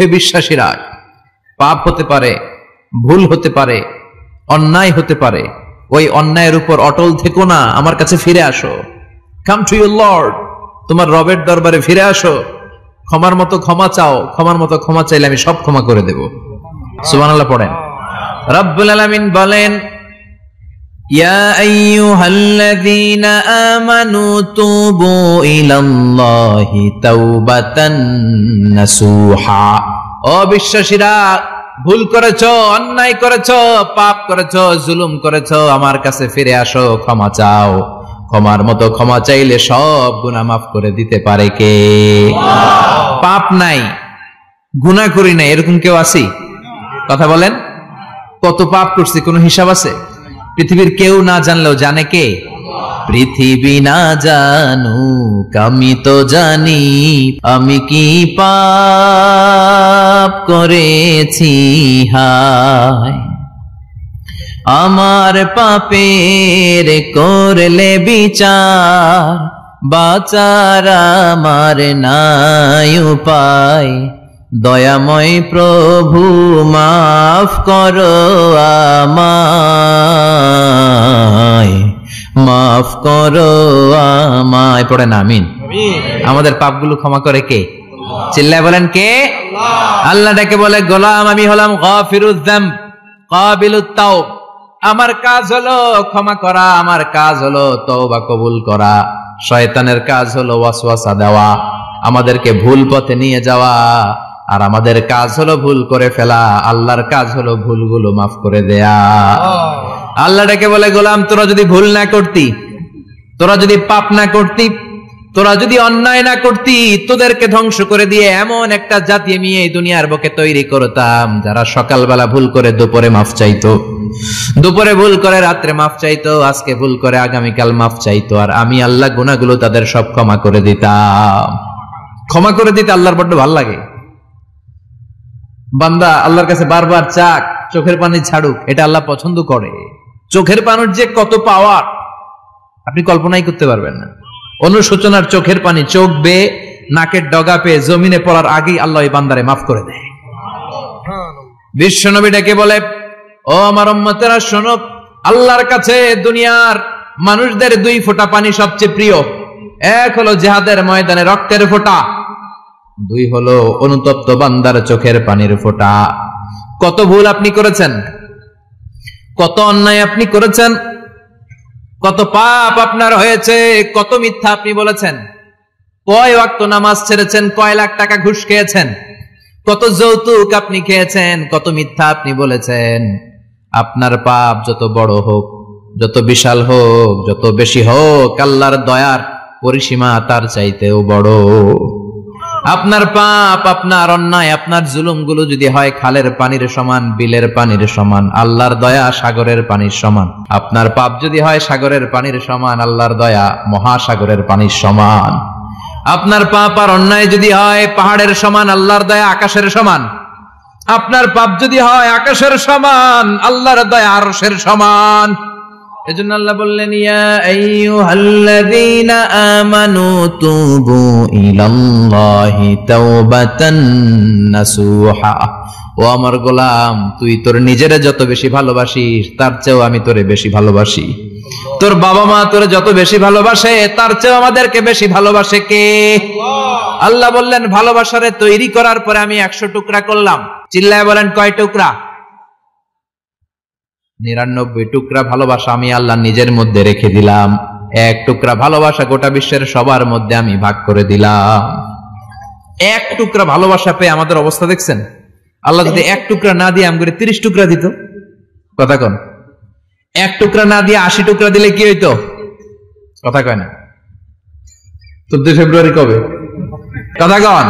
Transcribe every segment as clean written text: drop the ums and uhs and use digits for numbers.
হে বিশ্বাসীরা, পাপ হতে পারে, ভুল হতে পারে, অন্যায় হতে পারে, ওই অন্যায়ের উপর অটল থেকো না, আমার কাছে ফিরে আসো। কাম টু ইউর লর্ড, তোমার রবের দরবারে ফিরে আসো, ক্ষমার মতো ক্ষমা চাও, ক্ষমার মতো ক্ষমা চাইলে আমি সব ক্ষমা করে দেব। সুবহানাল্লাহ পড়েন। রব্বুল আলামিন বলেন, ইয়া আইয়ুহাল্লাযীনা আমানু তুবু ইলাল্লাহি তাওবাতান নাসুহা। ও বিশ্বাসীরা, ভুল করেছো, অন্যায় করেছো, পাপ করেছো, জুলুম করেছো, আমার কাছে ফিরে আসো, ক্ষমা চাও। ক্ষমার মতো ক্ষমা চাইলে সব গুনাহ মাফ করে দিতে পারে কে? পাপ নাই, গুনাহ করি নাই, এরকম কেউ আছে? কথা বলেন। কত পাপ করছি, কোনো হিসাব আছে? পৃথিবীর কেউ না জানলেও জানে কে? পৃথিবী না জানুক আমি তো জানি, আমি কি পাপ করেছি হায়। আমার পাপের করলে বিচার, বাঁচার আমার নাই উপায়। দয়াময় প্রভু মাফ করো আমায়, মাফ করো আমায়। পড়েন আমিন। আমাদের পাপগুলো ক্ষমা করে কে? চিল্লায় বলেন কে? আল্লাহ ডেকে বলে, গোলাম আমি হলাম গাফিরুয যামব কাবিলুত তাওব। আমার কাজ হলো ক্ষমা করা, আমার কাজ হলো তওবা কবুল করা। শয়তানের কাজ হলো ওয়াসওয়াসা দেওয়া, আমাদেরকে ভুল পথে নিয়ে যাওয়া। আর আমাদের কাজ হলো ভুল করে ফেলা, আল্লাহর কাজ হলো ভুলগুলো মাফ করে দেয়া। আল্লাহ ডেকে বলে, গোলাম তোরা যদি ভুল না করতি, তোরা যদি পাপ না করতি, তোরা যদি অন্যায় না করতি, তোদেরকে ধ্বংস করে দিয়ে এমন একটা জাতি আমি এই দুনিয়ার বুকে তৈরি করতাম, যারা সকালবেলা ভুল করে দুপুরে মাফ চাইতো, দুপুরে ভুল করে রাত্রে মাফ চাইতো, আজকে ভুল করে আগামীকাল মাফ চাইতো। আর আমি আল্লাহ গুনাহগুলো তাদের সব ক্ষমা করে দিতাম। ক্ষমা করে দিতে আল্লাহর বড্ড ভালো লাগে। বান্দা আল্লাহর কাছে বারবার চাক, চোখের পানি ছাড়ুক, এটা আল্লাহ পছন্দ করে। চোখের পানির যে কত পাওয়ার আপনি কল্পনাই করতে পারবেন না। অনুশোচনার চোখের পানি চোখ বেয়ে নাকের ডগা পেয়ে জমিনে পড়ার আগেই আল্লাহ এই বান্দারে মাফ করে দেয়। বিশ্বনবী ডেকে বলে, ও আমার উম্মতেরা শোনো, আল্লাহর কাছে দুনিয়ার মানুষদের দুই ফোঁটা পানি সবচেয়ে প্রিয়। এক হলো জিহাদের ময়দানে রক্তের ফোঁটা, দুই হলো অনুতপ্ত বান্দার চোখের পানির ফোঁটা। কত ভুল আপনি করেছেন, কত অন্যায় আপনি করেছেন, কত পাপ আপনার হয়েছে, কত মিথ্যা আপনি বলেছেন, কয় ওয়াক্ত নামাজ ছেড়েছেন, কয় লাখ টাকা ঘুষ খেয়েছেন, কত যৌতুক আপনি খেয়েছেন, কত মিথ্যা আপনি বলেছেন। আপনার পাপ যত বড় হোক, যত বিশাল হোক, যত বেশি হোক, আল্লাহর দয়ার পরিসীমা তার চাইতেও বড়। আপনার পাপ, আপনার অন্যায়, আপনার জুলুমগুলো যদি হয় খালের পানির সমান, বিলের পানির সমান, আল্লাহর দয়া সাগরের পানির সমান। আপনার পাপ যদি হয় সাগরের পানির সমান, আল্লাহর দয়া মহাসাগরের পানির সমান। আপনার পাপ আর অন্যায় যদি হয় পাহাড়ের সমান, আল্লাহর দয়া আকাশের সমান। আপনার পাপ যদি হয় আকাশের সমান, আল্লাহর দয়া আরশের সমান। এজন্য আল্লাহ বললেন, ইয়া আইয়ুহাল্লাযীনা আমানু তুবু ইলাল্লাহি তাওবাতান নাসুহা। ও আমার গোলাম, তুই তোর নিজেরে যত বেশি ভালোবাসিস তার চেয়েও আমি তোরে বেশি ভালোবাসি। তোর বাবা মা তোরে যত বেশি ভালোবাসে তার চেয়েও আমাদেরকে বেশি ভালোবাসে কে? আল্লাহ বললেন, ভালোবাসারে তৈরি করার পরে আমি 100 টুকরা করলাম। চিল্লায় বলেন, কয় টুকরা? 99 টুকরা ভালোবাসা আমি আল্লাহ নিজের মধ্যে রেখে দিলাম। 1 টুকরা ভালোবাসা গোটা বিশ্বের সবার মধ্যে আমি ভাগ করে দিলাম। 1 টুকরা ভালোবাসা পেয়ে আমাদের অবস্থা দেখছেন? আল্লাহ যদি 1 টুকরা না দিয়ে আমগরে 30 টুকরা দিত, কথা কন? 1 টুকরা না দিয়ে 80 টুকরা দিলে কি হইতো? কথা কয় না? 14 ফেব্রুয়ারি কবে? কথা কন?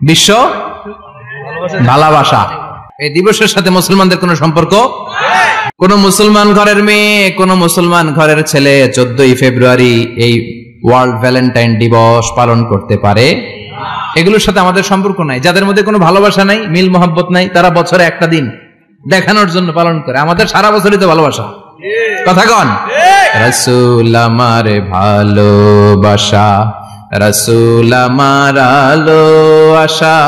বিশ্ব ভালোবাসা এই দিবসের সাথে মুসলমানদের কোন সম্পর্ক? কোন মুসলমান ঘরের মেয়ে, কোন মুসলমান ঘরের ছেলে 14 ফেব্রুয়ারি এই ওয়ার্ল্ড ভ্যালেন্টাইন দিবস পালন করতে পারে? এগুলোর সাথে আমাদের সম্পর্ক নাই। যাদের মধ্যে কোনো ভালোবাসা নাই, মিল মোহাব্বত নাই, তারা বছরে একটা দিন দেখানোর জন্য পালন করে। আমাদের সারা বছরই তো ভালোবাসা। কথা কন? রাসূল আমার ভালোবাসা, রাসূল আমার আলো আশা,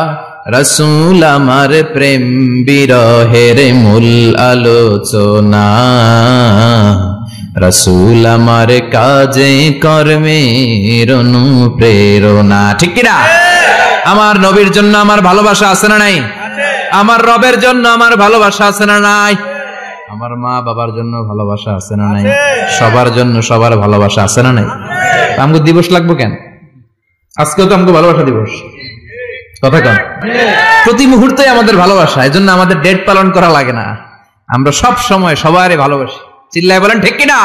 রাসূল আমার প্রেম বিরহের মূল আলোচনা, রাসূল আমার কাজে কর্মের অনুপ্রেরণা। ঠিক কি না? আমার নবীর জন্য আমার ভালোবাসা আছে না নাই? আমার রবের জন্য আমার ভালোবাসা আছে না নাই? আমার মা বাবার জন্য ভালোবাসা আছে না নাই? সবার জন্য সবার ভালোবাসা আছে না নাই? আমগো দিবস লাগবো কেন? আজকেও তো আমগো ভালোবাসা দিবস, কথা কন। প্রতি মুহূর্তে আমাদের ভালোবাসা, এজন্য আমাদের ডেট পালন করা লাগে না। আমরা সব সময় সবারই ভালোবাসি। চিল্লায় বলেন ঠিক কিনা?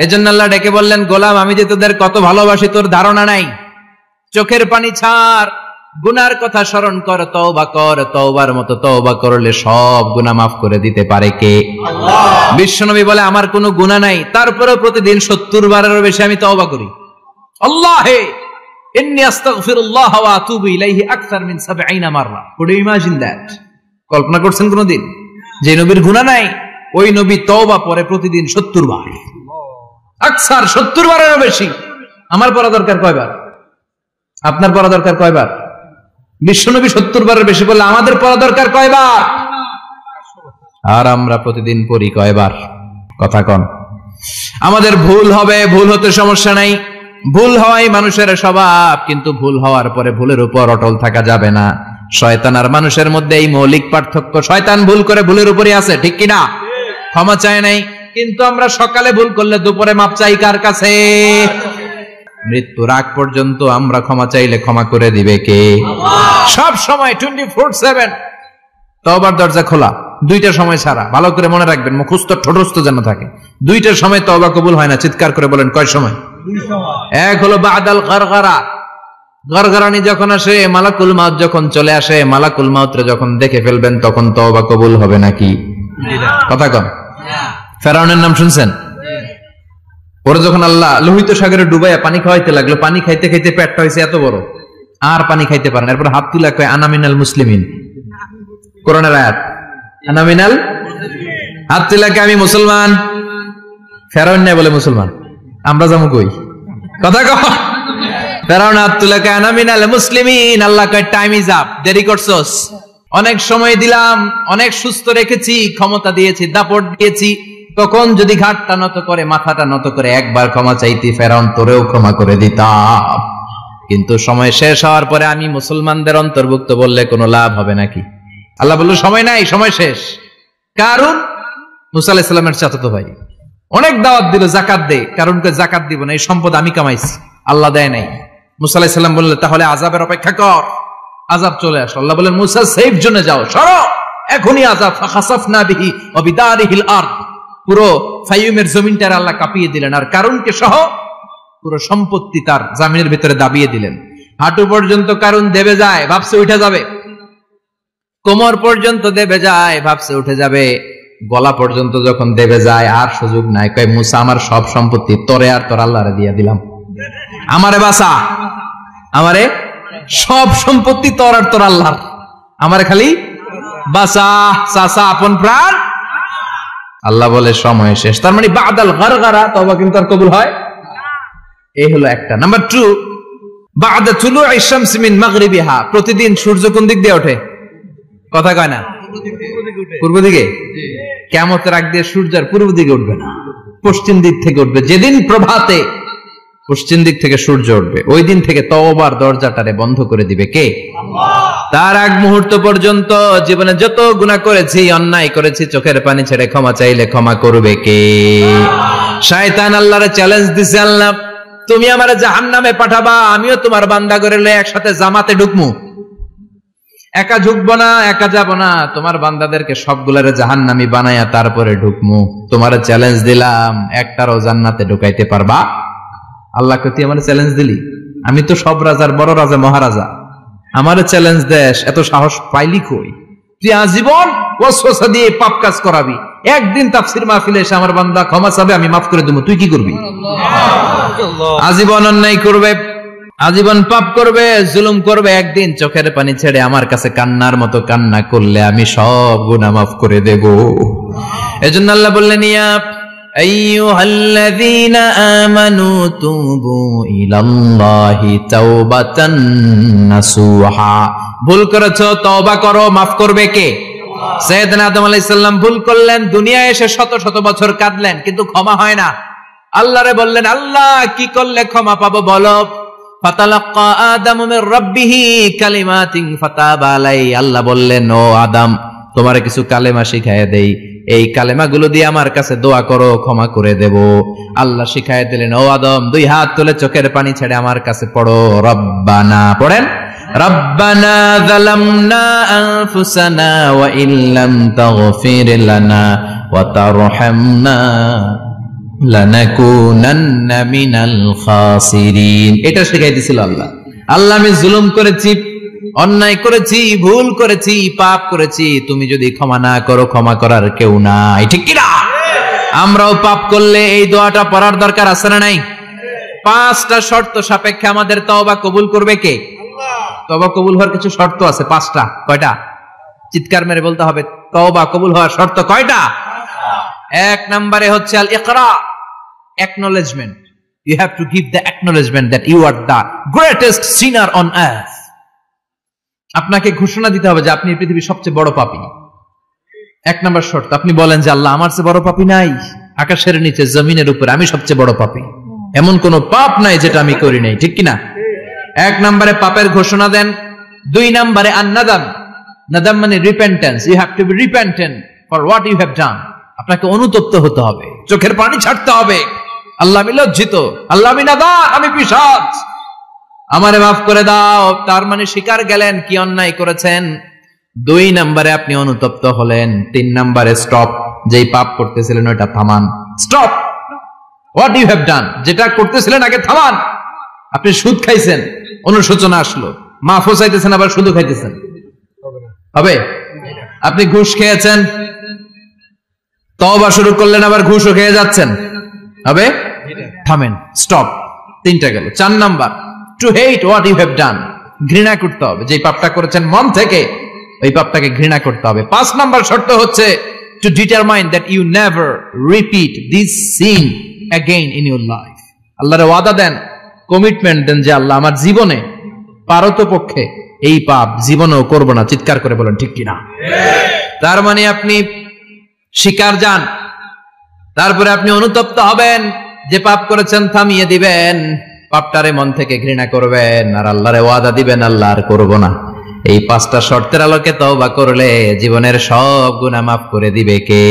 এজন্য আল্লাহ ডেকে বললেন, গোলাম আমি যে তোদের কত ভালোবাসি তোর ধারণা নাই। চোখের পানি ছাড়, গুনার কথা স্মরণ কর, তওবা কর। তওবার মতো তওবা করলে সব গুনাহ মাফ করে দিতে পারে কে? আল্লাহ। বিশ্বনবী বলে আমার কোনো গুনাহ নাই, তারপরেও প্রতিদিন 70 বারেরও বেশি আমি তওবা করি। আল্লাহে ইন্নী আস্তাগফিরুল্লাহ ওয়া আতুবু ইলাইহি আকসার মিন 70 মাররা। Could you imagine that? কল্পনা করছেন কোনদিন যে নবীর গুনাহ নাই ওই নবী তওবা পড়ে প্রতিদিন 70 বার, আকসার 70 বারেরও বেশি। আমার পড়া দরকার কয়বার? আপনার পড়া দরকার কয়বার? বিশ্বনবী 70 বারের বেশি বললে আমাদের পড়া দরকার কয়বার? আর আমরা প্রতিদিন পড়ি কয়বার? কথা কন। আমাদের ভুল হবে, ভুল হতে সমস্যা নাই, ভুল হওয়াই মানুষের স্বভাব, কিন্তু ভুল হওয়ার পরে ভুলের উপর অটল থাকা যাবে না। শয়তান আর মানুষের মধ্যে এই মৌলিক পার্থক্য। শয়তান ভুল করে ভুলের উপরই আছে, ঠিক কিনা? ক্ষমা চায় নাই, কিন্তু আমরা সকালে ভুল করলে দুপুরে মাপ চাই কার কাছে? মৃত্যুর আগ পর্যন্ত আমরা ক্ষমা চাইলে ক্ষমা করে দিবে কে? সব সময় 24/7 তওবার দরজা খোলা, দুইটা সময় ছাড়া। ভালো করে মনে রাখবেন, মুখস্থ ঠোঁটস্থ যেন থাকে। দুইটার সময় তওবা কবুল হয় না। চিৎকার করে বলেন কয় সময়? এক হলো বাদাল গারগারা, গারগারানি যখন আসে, মালাকুল মাউত যখন চলে আসে, মালাকুল মাউতরে যখন দেখে ফেলবেন তখন তওবা কবুল হবে নাকি? কথা কন। ফেরাউনের নাম শুনছেন? ওরা যখন আল্লাহ লোহিত সাগরে ডুবাইয়া পানি খাওয়াইতে লাগলো, পানি খাইতে খাইতে পেটটা হয়েছে এত বড়, আর পানি খাইতে পারেন। এরপর হাত তুলে কয় আনা মিনাল মুসলিমিন। কোরআনের আয়াত, আনা মিনাল, হাত তুলে কয় আমি মুসলমান। ফেরাউন নাই বলে মুসলমান, আমরা যাবো কই? কথা কও। ফেরাউন হাত তুলে কয় আনা মিনাল মুসলিমিন। আল্লাহ কয় টাইম ইজ আপ, দেরি করছস। অনেক সময় দিলাম, অনেক সুস্থ রেখেছি, ক্ষমতা দিয়েছি, দাপট দিয়েছি, তখন যদি ঘাটটা নত করে, মাথাটা নত করে একবার ক্ষমা চাইতি, ফেরাউন তোরেও ক্ষমা করে দিতাম। কিন্তু সময় শেষ হওয়ার পরে আমি মুসলমানদের অন্তর্ভুক্ত বললে কোনো লাভ হবে নাকি? আল্লাহ বলল সময় নাই, সময় শেষ। কারণ মুসা আলাইহিস সালামের চাচাতো ভাই অনেক দাওয়াত দিল, জাকাত দে। কারণকে জাকাত দিব না, এই সম্পদ আমি কামাইছি, আল্লাহ দেয় নাই। মুসা আলাইহিস সালাম বললেন তাহলে আযাবের অপেক্ষা কর। আযাব চলে আসলো। আল্লাহ বলেন মুসা সেফ জোনে যাও, সরো, এখনই আযাব। ফাখাসাফনা বিহি ওয়া বিদারিহিল আরদ, পুরো ফাইয়ুমের জমিনটার আল্লাহ কাঁপিয়ে দিলেন, আর কারুনকে সহ পুরো সম্পত্তি তার জামিনের ভিতরে দাবিয়ে দিলেন। হাঁটু পর্যন্ত কারুন দেবে যায়, ভাবছে উঠে যাবে। কোমর পর্যন্ত দেবে যায়, ভাবছে উঠে যাবে। গলা পর্যন্ত যখন দেবে যায় আর সুযোগ নাই। কয় মুসা আমার সব সম্পত্তি তোরে আর তোর আল্লাহরে দিয়ে দিলাম, আমারে বাঁচা, আমারে সব সম্পত্তি তোর আর তোর আল্লাহর, আমারে খালি বাঁচা, চাচা আপন প্রাণ। আল্লাহ বলে সময় শেষ। তার মানে বাদাল গারগারা তওবা কিন্তু আর কবুল হয়? এই হলো একটা। নাম্বার 2, বাদা তুলুই শামস মিন মাগরিবিহা, প্রতিদিন সূর্য কোন দিক দিয়ে ওঠে? কথা কয় না? পূর্ব দিকে। কিয়ামতের আগ দিয়ে সূর্য আর পূর্ব দিকে উঠবে না, পশ্চিম দিক থেকে উঠবে। যেদিন প্রভাতে পশ্চিম দিক থেকে সূর্য উঠবে, ওই দিন থেকে তওবার দরজাটারে বন্ধ করে দিবে কে? আল্লাহ। তার আগ মুহূর্ত পর্যন্ত জীবনে যত গুনাহ করেছি, অন্যায় করেছি, চোখের পানি ছেড়ে ক্ষমা চাইলে ক্ষমা করবে কে? শয়তান আল্লাহরে চ্যালেঞ্জ দিছে, আল্লাহ তুমি আমারে জাহান্নামে পাঠাবা, আমিও তোমার বান্দা করে লয়ে একসাথে জামাতে ঢুকমু। একা ঢুকবো না, একা যাব না, তোমার বান্দাদেরকে সবগুলারে জাহান্নামী বানায়া তারপরে ঢুকমু। তোমার চ্যালেঞ্জ দিলাম, একটারও জান্নাতে ঢুকাইতে পারবা? আল্লাহকে তুই আমার চ্যালেঞ্জ দিলি? আমি তো সব রাজার বড় রাজা, মহারাজা, আমার চ্যালেঞ্জ দেশ, এত সাহস পাইলি কই? তুই আজীবন ওয়াসওয়াসা দিয়ে পাপ কাজ করাবি, একদিন তাফসীর মাহফিলে এসে আমার বান্দা ক্ষমা চাবে, আমি মাফ করে দেবো, তুই কি করবি? আজীবন অন্যায় করবে, আজীবন পাপ করবে, জুলুম করবে, একদিন চোখের পানি ছেড়ে আমার কাছে কান্নার মতো কান্না করলে আমি সব গুনাহ মাফ করে দেব। এজন্য আল্লাহ বললেন ইয়া আইয়ুহাল্লাযীনা আমানু তুবু ইলাল্লাহি তাওবাতান নাসুহা, ভুল করেছো, তওবা করো, মাফ করবে কে? সাইয়েদনা আদম আলাইহিস সালাম ভুল করলেন, দুনিয়ায় এসে শত শত বছর কাঁদলেন, কিন্তু ক্ষমা হয় না। আল্লাহরে বললেন, আল্লাহ কি করলে ক্ষমা পাবো বলো? ফাতালাক্কা আদামু মির রাব্বিহি কালিমাতিন ফাতাবা আলাই। আল্লাহ বললেন, ও আদম, তোমারে কিছু কালেমা শিখায় দেই, এই কালেমাগুলো দিয়ে আমার কাছে দোয়া করো, ক্ষমা করে দেব। আল্লাহ শিখায় দিলেন, ও আদম, দুই হাত তুলে চোখের পানি ছেড়ে আমার কাছে পড়ো, রব্বানা, পড়েন, রব্বানা যালামনা আনফুসানা ওয়া ইল্লাম তাগফির লানা ওয়া তারহামনা লানাকুনান্না মিনাল খাসিরিন। এটা শিখাই দিয়েছিল আল্লাহ। আল্লাহ, আমি জুলুম করেছি, অন্যায় করেছি, ভুল করেছি, পাপ করেছি, তুমি যদি ক্ষমা না করো, ক্ষমা করার কেউ নাই, ঠিক কি না? আমরাও পাপ করলে এই দোয়াটা পড়ার দরকার আছে না নাই? 5টা শর্ত সাপেক্ষে আমাদের তওবা কবুল করবে কে? তওবা কবুল হওয়ার কিছু শর্ত আছে, 5টা। কয়টা? চিৎকার মেরে বলতে হবে, তওবা কবুল হওয়ার শর্ত কয়টা? 1 নম্বরে হচ্ছে আল ইকরা, acknowledgement. You have to give the acknowledgement that you are the greatest sinner on earth. আপনাকে ঘোষণা দিতে হবে যে আপনি পৃথিবীর সবচেয়ে বড় পাপী। 1 নম্বর শর্ত, আপনি বলেন যে আল্লাহ, আমার চেয়ে বড় পাপী নাই, আকাশের নিচে জমিনের উপরে আমি সবচেয়ে বড় পাপী, এমন কোন পাপ নাই যেটা আমি করি নাই, ঠিক কিনা? 1 নম্বরে পাপের ঘোষণা দেন। 2 নম্বরে আন-নাদাম, নাদাম মানে repentance. You have to be repentant for what you have done. আপনাকে অনুতপ্ত হতে হবে, চোখের পানি ছাড়তে হবে, আল্লাহ আমি লজ্জিত, আল্লাহ আমি নাদান, আমি পিশাচ, আমারে মাফ করে দাও। তার মানে স্বীকার গেলেন কি অন্যায় করেছেন। 2 নম্বরে আপনি অনুতপ্ত হলেন। 3 নম্বরে স্টপ, যেই পাপ করতেছিলেন ওটা থামান, stop what you have done, যেটা করতেছিলেন আগে থামান। আপনি সুদ খাইছেন, অনুশোচনা আসলো, মাফও চাইতেছেন, আবার সুদও খাইতেছেন, হবে? আপনি ঘুষ খেয়েছেন, তওবা শুরু করলেন, আবার ঘুষও খেয়ে যাচ্ছেন, হবে? থামেন, স্টপ। 3টা গেল। 4 নাম্বার, to hate what you have done, ঘৃণা করতে হবে, যে পাপটা করেছেন মন থেকে ওই পাপটাকে ঘৃণা করতে হবে। 5 নাম্বার শর্ত হচ্ছে to determine that you never repeat this sin again in your life. আল্লাহর ওয়াদা দেন, কমিটমেন্ট দেন যে আল্লাহ, আমার জীবনে পারতপক্ষে এই পাপ জীবনেও করব না। চিৎকার করে বলেন ঠিক কিনা? তার মানে আপনি স্বীকার যান, তারপরে আপনি অনুতপ্ত হবেন, যে পাপ করেছেন থামিয়ে দিবেন, পাপটারে মন থেকে ঘৃণা করবেন, আর আল্লাহরে ওয়াদা দিবেন, আল্লাহ আর করব না। এই 5টা শর্তের আলোকে তওবা করলে জীবনের সব গুনাহ মাফ করে দিবে কে?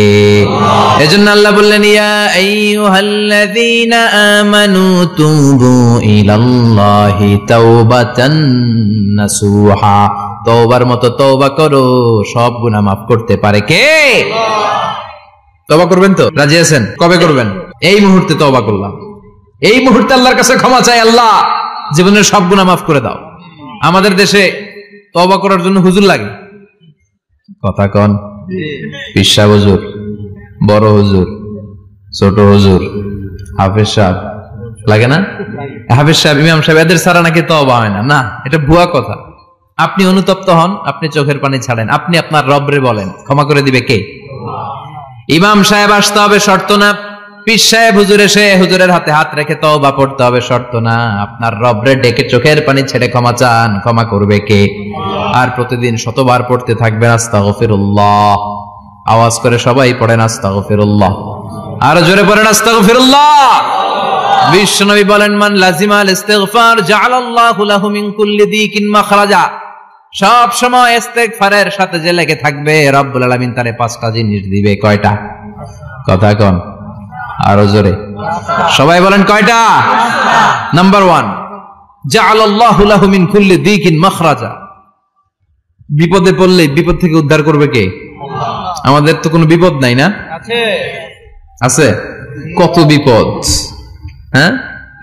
এজন্য আল্লাহ বললেন, ইয়া আইয়ুহাল্লাযীনা আমানু তুবু ইলাল্লাহি তাওবাতান নাসুহা। তওবার মতো তওবা করো, সব গুনাহ মাফ করতে পারে কে? তওবা করবেন তো? রাজি আছেন? কবে করবেন? এই মুহূর্তে তওবা করলাম, এই মুহূর্তে আল্লাহর কাছে ক্ষমা চাই, আল্লাহ জীবনের সব গুনাহ মাফ করে দাও। আমাদের দেশে তওবা করার জন্য হুজুর লাগে, কথা কন? পীর সাহেব হুজুর, বড় হুজুর, ছোট হুজুর, হাফেজ সাহেব লাগে না? হাফেজ সাহেব, ইমাম সাহেব, এদের ছাড়া নাকি তওবা হয় না। না, এটা ভুয়া কথা। আপনি অনুতপ্ত হন, আপনি চোখের পানি ছাড়েন, আপনি আপনার রবরে বলেন, ক্ষমা করে দিবে কে? ইমাম সাহেব আসতে হবে, শর্ত না। পীর সাহেব হুজুর এসে হুজুরের হাতে হাত রেখে তওবা পড়তে হবে, শর্ত না। আপনার রবরে ডেকে চোখের পানি ছেড়ে ক্ষমা চান, ক্ষমা করবে কে? আর প্রতিদিন শতবার পড়তে থাকবেন আস্তাগফিরুল্লাহ। আওয়াজ করে সবাই পড়েন আস্তাগফিরুল্লাহ, আর জোরে পড়েন আস্তাগফিরুল্লাহ। বিশ্বনবী বলেন, মান লাজিমাল ইস্তিগফার জাআলাল্লাহু লাহু মিন কুল্লি দিকিন মাখরাজা। সব সময় ইস্তিগফারের সাথে যে লেগে থাকবে, রব্বুল আলামিন তারে 5টা জিনিস দিবে। কয়টা? কথা কন, আরো জোরে সবাই বলেন, কয়টা? নাম্বার 1, জাআলাল্লাহু লাহু মিন কুল্লি দিকিন মাখরাজা। বিপদে পড়লে বিপদ থেকে উদ্ধার করবে কে? আমাদের তো কোনো বিপদ নাই না? আছে। কত বিপদ, হ্যাঁ?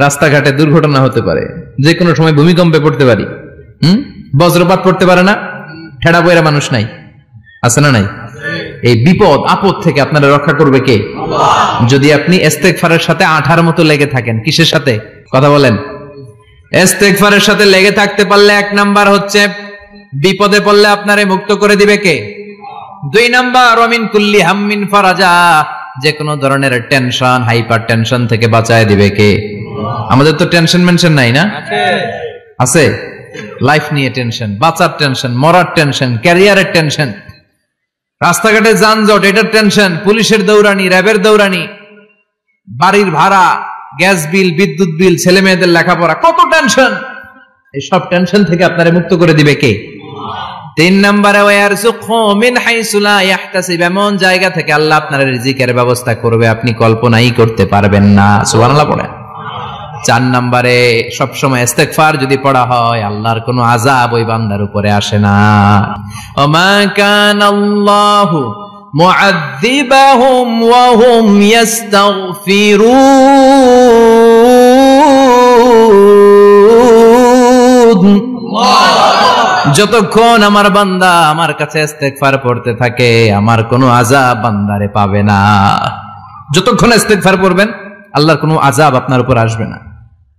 রাস্তাঘাটে দুর্ঘটনা হতে পারে, যে কোনো সময় ভূমিকম্পে পড়তে পারি, বজ্রপাত পড়তে পারে না, ঠেড়া বইরা মানুষ নাই, আছে না নাই? এই বিপদ আপদ থেকে আপনারা রক্ষা করবে কে? যদি আপনি ইস্তেগফারের সাথে আঠার মতো লেগে থাকেন। কিসের সাথে? কথা বলেন। ইস্তেগফারের সাথে লেগে থাকতে পারলে 1 নাম্বার হচ্ছে বিপদে পড়লে আপনারে মুক্ত করে দিবে কে? 2 নাম্বার, ওয়ামিন কুল্লি হাম্মিন ফারাজা। যে কোনো ধরনের টেনশন, হাইপার টেনশন থেকে বাঁচায় দিবে কে? আমাদের তো টেনশন মেনশন নাই না? আছে। লাইফ নিয়ে টেনশন, বাঁচার টেনশন, মরার টেনশন, ক্যারিয়ারের টেনশন, রাস্তাঘাটে যানজট এটার টেনশন, পুলিশের দৌড়ানি, র্যাবের দৌড়ানি, বাড়ির ভাড়া, গ্যাস বিল, বিদ্যুৎ বিল, ছেলে মেয়েদের লেখাপড়া, কত টেনশন। এই সব টেনশন থেকে আপনারে মুক্ত করে দিবে কে? 3 নম্বরে ওয়ারযুকহু মিন হাইসু লা ইয়াহতাসিব, এমন জায়গা থেকে আল্লাহ আপনার রিজিকের ব্যবস্থা করবে আপনি কল্পনাই করতে পারবেন না। সুবহানাল্লাহ পড়েন। 4 নম্বরে সবসময় ইস্তেগফার যদি পড়া হয় আল্লাহর কোনো আযাব ওই বান্দার উপরে আসে না। ওমা কানাল্লাহু মুআযযিবাহুম ওয়া হুম ইস্তাগফিরুন। যতক্ষণ আমার বান্দা আমার কাছে ইস্তেগফার পড়তে থাকে আমার কোনো আযাব বান্দারে পাবে না। যতক্ষণ ইস্তেগফার পড়বেন আল্লাহর কোনো আযাব আপনার উপর আসবে না।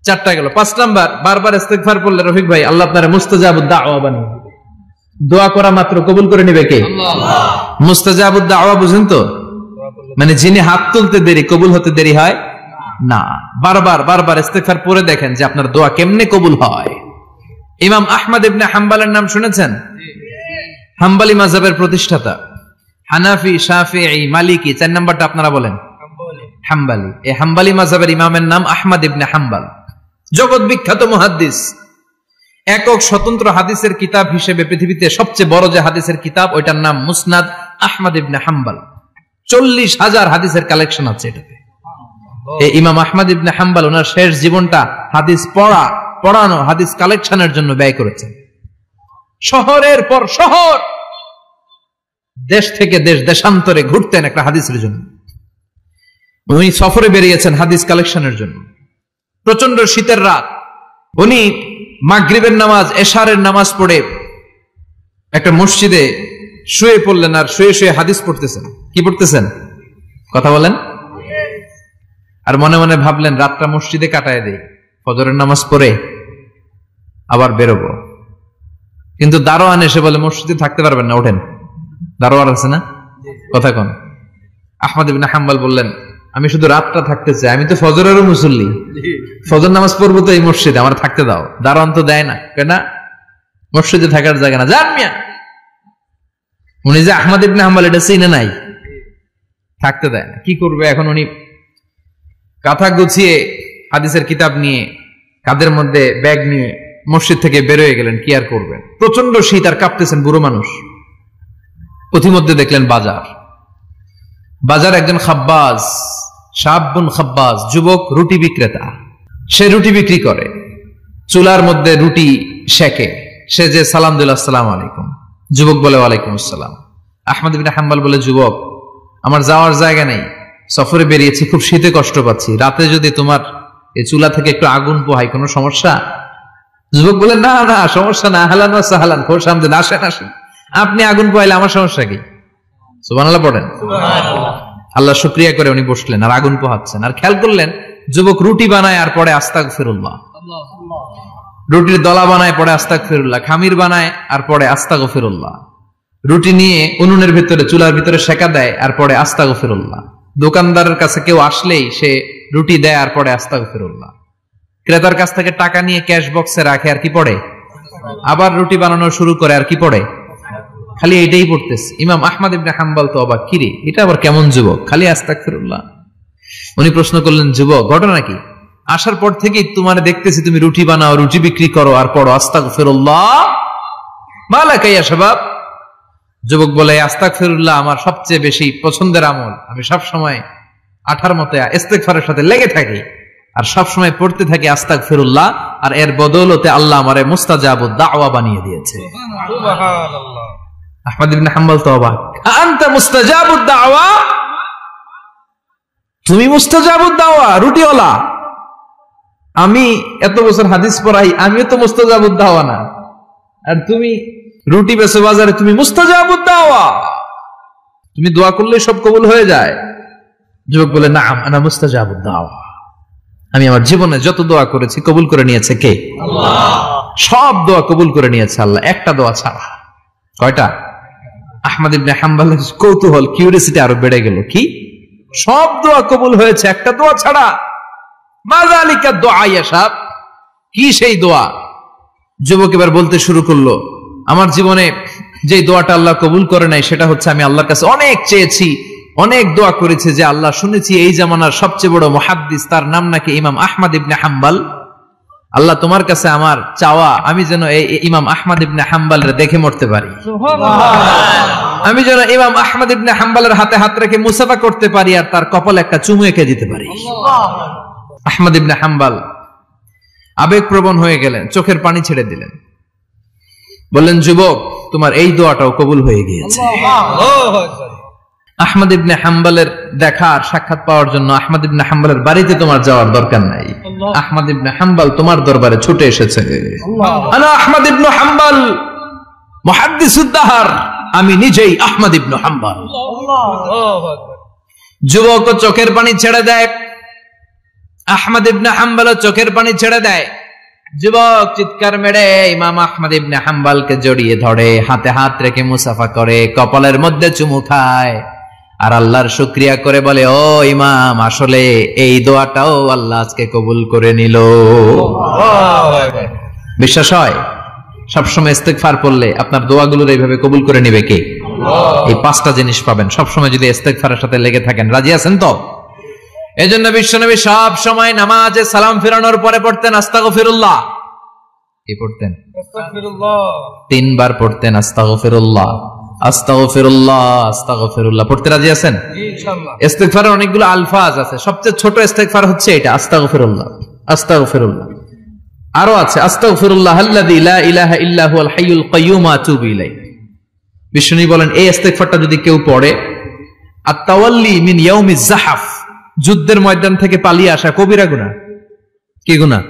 4টা গেল। 5 নাম্বার, বারবার ইস্তেগফার পড়লে রফিক ভাই আল্লাহ আপনার মুস্তাজাবুদ দাওয়া বানিয়ে দিবে। দোয়া করা মাত্র কবুল করে নেবে কে? আল্লাহ। মুস্তাজাবুদ দাওয়া বুঝেন তো? মানে যিনি হাত তুলতে দেরি কবুল হতে দেরি হয় না। বারবার ইস্তেগফার পড়ে দেখেন যে আপনার দোয়া কেমনে কবুল হয়। ইমাম আহমদ ইবনে হাম্বলের নাম শুনেছেন? হাম্বলি মাযহাবের প্রতিষ্ঠাতা, হানাফি, শাফিঈ, মালিকি। 4 নাম্বারটা আপনারা বলেন হাম্বলি। এই হাম্বলি মাযহাবের ইমামের নাম আহমদ ইবনে হাম্বল, জগৎ বিখ্যাত মুহাদ্দিস। একক স্বতন্ত্র হাদিসের কিতাব হিসেবে পৃথিবীতে সবচেয়ে বড় যে হাদিসের কিতাব ওইটার নাম মুসনাদ আহমদ ইবনে হাম্বল। 40,000 হাদিসের কালেকশন আছে এটাতে। এই ইমাম আহমদ ইবনে হাম্বল ওনার শেষ জীবনটা হাদিস পড়ানো, হাদিস কালেকশনের জন্য ব্যয় করেছেন। শহরের পর শহর, দেশ থেকে দেশ, দেশান্তরে ঘুরতেন একটা হাদিসের জন্য। উনি সফরে বেরিয়েছেন হাদিস কালেকশনের জন্য। প্রচন্ড শীতের রাত, উনি মাগরিবের নামাজ, এশারের নামাজ পড়ে একটা মসজিদে শুয়ে পড়লেন আর শুয়ে শুয়ে হাদিস পড়তেছেন। কি পড়তেছেন? কথা বলেন। আর মনে মনে ভাবলেন রাতটা মসজিদে কাটায় দেই, ফজরের নামাজ পড়ে আবার বেরোবো। কিন্তু দারোয়ান এসে বলে মসজিদে থাকতে পারবেন না, ওঠেন। দারোয়ান আছে না? কথা কন। আহমদ ইবনে হাম্বল বললেন আমি শুধু রাতটা থাকতে চাই, আমি তো ফজরেরও মুসল্লি, ফজর নামাজ পড়বো তো এই মসজিদে, আমার থাকতে দাও। দারোয়ান তো দেয় না, কেন? মসজিদে থাকার জায়গা না, যান মিয়া। উনি যে আহমদ ইবনে হাম্বল এটা চিনে নাই, থাকতে দেয় না। কি করবে এখন? উনি কাঁথা গুছিয়ে হাদিসের কিতাব নিয়ে কাঁধের মধ্যে ব্যাগ নিয়ে মসজিদ থেকে বেরোয় গেলেন। কি আর করবেন? প্রচন্ড শীত, আর কাঁপতেছেন, বুড়ো মানুষ। পথিমধ্যে দেখলেন বাজার একজন খাব্বাজ, শাবুন খাব্বাজ, যুবক রুটি বিক্রেতা। সে রুটি বিক্রি করে, চুলার মধ্যে রুটি সেকে। সে যে সালাম দিল আসসালামু আলাইকুম, যুবক বলে ওয়ালাইকুম আসসালাম। আহমদ ইবনে হাম্বল বলে যুবক আমার যাওয়ার জায়গা নেই, সফরে বেরিয়েছি, খুব শীতে কষ্ট পাচ্ছি, রাতে যদি তোমার এই চুলা থেকে একটু আগুন পোহাই কোনো সমস্যা? যুবক বলে না না সমস্যা না, আহলান ওয়া সাহলান, খোশ আমদেদ, আসেন আসেন, আপনি আগুন পোহাইলে আমার সমস্যা কি? সুবহানাল্লাহ পড়েন। আল্লাহ শুকরিয়া করে উনি বসলেন আর আগুন পোহাচ্ছেন। আর খেয়াল করলেন যুবক রুটি বানায় আর পরে আস্তাগফিরুল্লাহ, রুটির দলা বানায় পরে আস্তাগফিরুল্লাহ, খামির বানায় আর পরে আস্তাগফিরুল্লাহ, রুটি নিয়ে উনুনের ভিতরে চুলার ভিতরে সেকা দেয় আর পরে আস্তাগফিরুল্লাহ। দোকানদারের কাছে কেউ আসলেই সে রুটি দেয় আর পরে আস্তাগফিরুল্লাহ। ক্রেতার কাছ থেকে টাকা নিয়ে ক্যাশ বক্সে রাখে আর কি পড়ে? আবার রুটি বানানো শুরু করে আর কি পড়ে? খালি এটাই পড়তেছে। ইমাম আহমদ ইবনে হাম্বল তো অবাক, কিরে এটা আবার কেমন যুবক, খালি আস্তাগফিরুল্লাহ। উনি প্রশ্ন করলেন যুবক ঘটনা কি? আসার পর থেকেই তোমার দেখতেছি তুমি রুটি বানাও, রুটি বিক্রি করো আর পড়ো আস্তাগফিরুল্লাহ, মালাকা ইয়া শাবাব। যুবক বলে আস্তাগফিরুল্লাহ আমার সবচেয়ে বেশি পছন্দের আমল, আমি সব সময় আঠার মতো ইস্তেগফারের সাথে লেগে থাকি আর সব সময় পড়তে থাকি আস্তাগফিরুল্লাহ, আর এর বদৌলতে আল্লাহ আমারে মুস্তাজাবুদ দাওয়া বানিয়ে দিয়েছে। সুবহানাল্লাহ। আহমদ ইবনে হাম্বল তো অবাক, আনতা মুস্তাজাবুদ দাওয়া, তুমি মুস্তাজাবুদ দাওয়া, রুটিওয়ালা। আমি এত বছর হাদিস পড়াই, আমিও তো মুস্তাজাবুদ দাওয়া না, আর তুমি রুটি বেচো বাজারে, তুমি মুস্তাজাবুদ দাওয়া, তুমি দোয়া করলে সব কবুল হয়ে যায়। যুবক বলে নাম আনা মুস্তাজাবুদ দাওয়া, আমি আমার জীবনে যত দোয়া করেছি কবুল করে নিয়েছে কে? আল্লাহ। সব দোয়া কবুল করে নিয়েছে আল্লাহ, একটা দোয়া ছাড়া। কয়টা? আহমদ ইবনে হাম্বলের কৌতূহল, কিউরিয়াসিটি আরো বেড়ে গেল। কি? সব দোয়া কবুল হয়েছে একটা দোয়া ছাড়া। মা যালিকা দুআ ইয়া শাব, কি সেই দোয়া? যুবক এবার বলতে শুরু করলো, আমার জীবনে যে দোয়াটা আল্লাহ কবুল করে নাই সেটা হচ্ছে আমি আল্লাহর কাছে অনেক চেয়েছি, অনেক দোয়া করেছি যে আল্লাহ, শুনেছি এই জামানার সবচেয়ে বড় মুহাদ্দিস, তার নাম নাকি ইমাম আহমদ ইবনে হাম্বল। আল্লাহ, তোমার কাছে আমার চাওয়া, আমি যেন এই ইমাম আহমদ ইবনে হাম্বলের দেখে মরতে পারি, আমি যেন ইমাম আহমদ ইবনে হাম্বলের হাতে হাত রেখে মুসাফা করতে পারি আর তার কপালে একটা চুমু এঁকে দিতে পারি। আহমদ ইবনে হাম্বল আবেগপ্রবণ হয়ে গেলেন, চোখের পানি ছেড়ে দিলেন, বললেন, যুবক, তোমার এই দোয়াটাও কবুল হয়ে গিয়েছে। আহমদ ইবনে হাম্বলের দেখার সাক্ষাৎ পাওয়ার জন্য আহমদ ইবনে হাম্বলের বাড়িতে তোমার যাওয়ার দরকার নাই, আহমদ ইবনে হাম্বল তোমার দরবারে ছুটে এসেছে। আনা আহমদ ইবনে হাম্বল মুহাদ্দিসুদ দাহর, আমি নিজেই আহমদ ইবনে হাম্বল। যুবক চোখের পানি ছেড়ে দেয়, আহমদ ইবনে হাম্বল চোখের পানি ছেড়ে দেয়। যুবক চিৎকার মেরে ইমাম আহমদ ইবনে হাম্বলকে জড়িয়ে ধরে, হাতে হাত রেখে মুসাফা করে, কপালের মধ্যে চুমু খায় আর আল্লাহর শুকরিয়া করে বলে, ও ইমাম, আসলে এই দোয়াটাও আল্লাহ আজকে কবুল করে নিল। বিশ্বাস হয়? সবসময় ইস্তেগফার পড়লে আপনার দোয়াগুলোর এইভাবে কবুল করে নিবে কে? এই পাঁচটা জিনিস পাবেন সবসময় যদি ইস্তেগফারের সাথে লেগে থাকেন। রাজি আছেন তো? এজন্য বিশ্বনবী সব সময় নামাজে সালাম ফিরানোর পরে পড়তেন আস্তাগফিরুল্লাহ। কি পড়তেন? আস্তাগফিরুল্লাহ। 3 বার পড়তেন আস্তাগফিরুল্লাহ, আস্তাগফিরুল্লাহ, আস্তাগফিরুল্লাহ। পড়তে রাজি আছেন? জি ইনশাআল্লাহ। ইস্তেগফারের অনেকগুলো আলফাজ আছে, সবচেয়ে ছোট ইস্তেগফার হচ্ছে এটা, আস্তাগফিরুল্লাহ, আস্তাগফিরুল্লাহ। আরো আছে আস্তাগফিরুল্লাহ আল্লাযী লা ইলাহা ইল্লা হুয়াল হাইয়ুল কাইয়্যুম ওয়া আতুবু ইলাইহি। বিশ্বনবী বলেন, এই ইস্তেগফারটা যদি কেউ পড়ে, আত-তাওয়াল্লি মিন ইয়াউমিজ যাহাফ, যুদ্ধের ময়দান থেকে পালিয়ে আসা কবিরা গুনাহ। কি গুনাহ?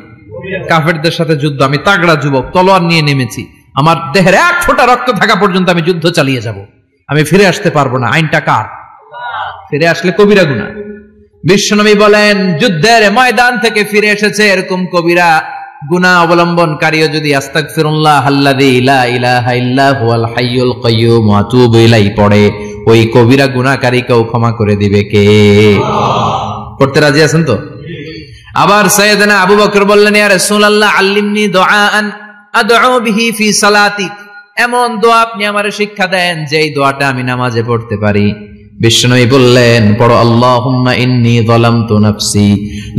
কাফেরদের সাথে যুদ্ধ, আমি তাগড়া যুবক, তলোয়ার নিয়ে নেমেছি, আমার দেহের এক ফোঁটা রক্ত থাকা পর্যন্ত আমি যুদ্ধ চালিয়ে যাব, আমি ফিরে আসতে পারবো না, আইনটা কার? ফিরে আসলে কবিরা গুনাহ। বিশ্বনবী বলেন, যুদ্ধের ময়দান থেকে ফিরে এসেছে এরকম কবিরা গুনাহ অবলম্বনকারীও যদি আস্তাগফিরুল্লাহ আল্লাযী লা ইলাহা ইল্লা হুয়াল হাইয়ুল কাইয়্যুম ওয়া আতুবু ইলাইহি পড়ে, ওই কবিরা গুনাহকারীকেও ক্ষমা করে দিবে কে? পড়তে রাজি আছেন তো? আবার সাইয়েদনা আবু বকর বললেন, ইয়া রাসূলুল্লাহ আল্লিমনি দুআআন আদউ বিহি ফি সালাতি, এমন দোয়া আপনি আমারে শিক্ষা দেন যেই দোয়াটা আমি নামাজে পড়তে পারি। বিশ্বনবী বললেন, পড়ো, আল্লাহুম্মা ইন্নী যালামতু নাফসি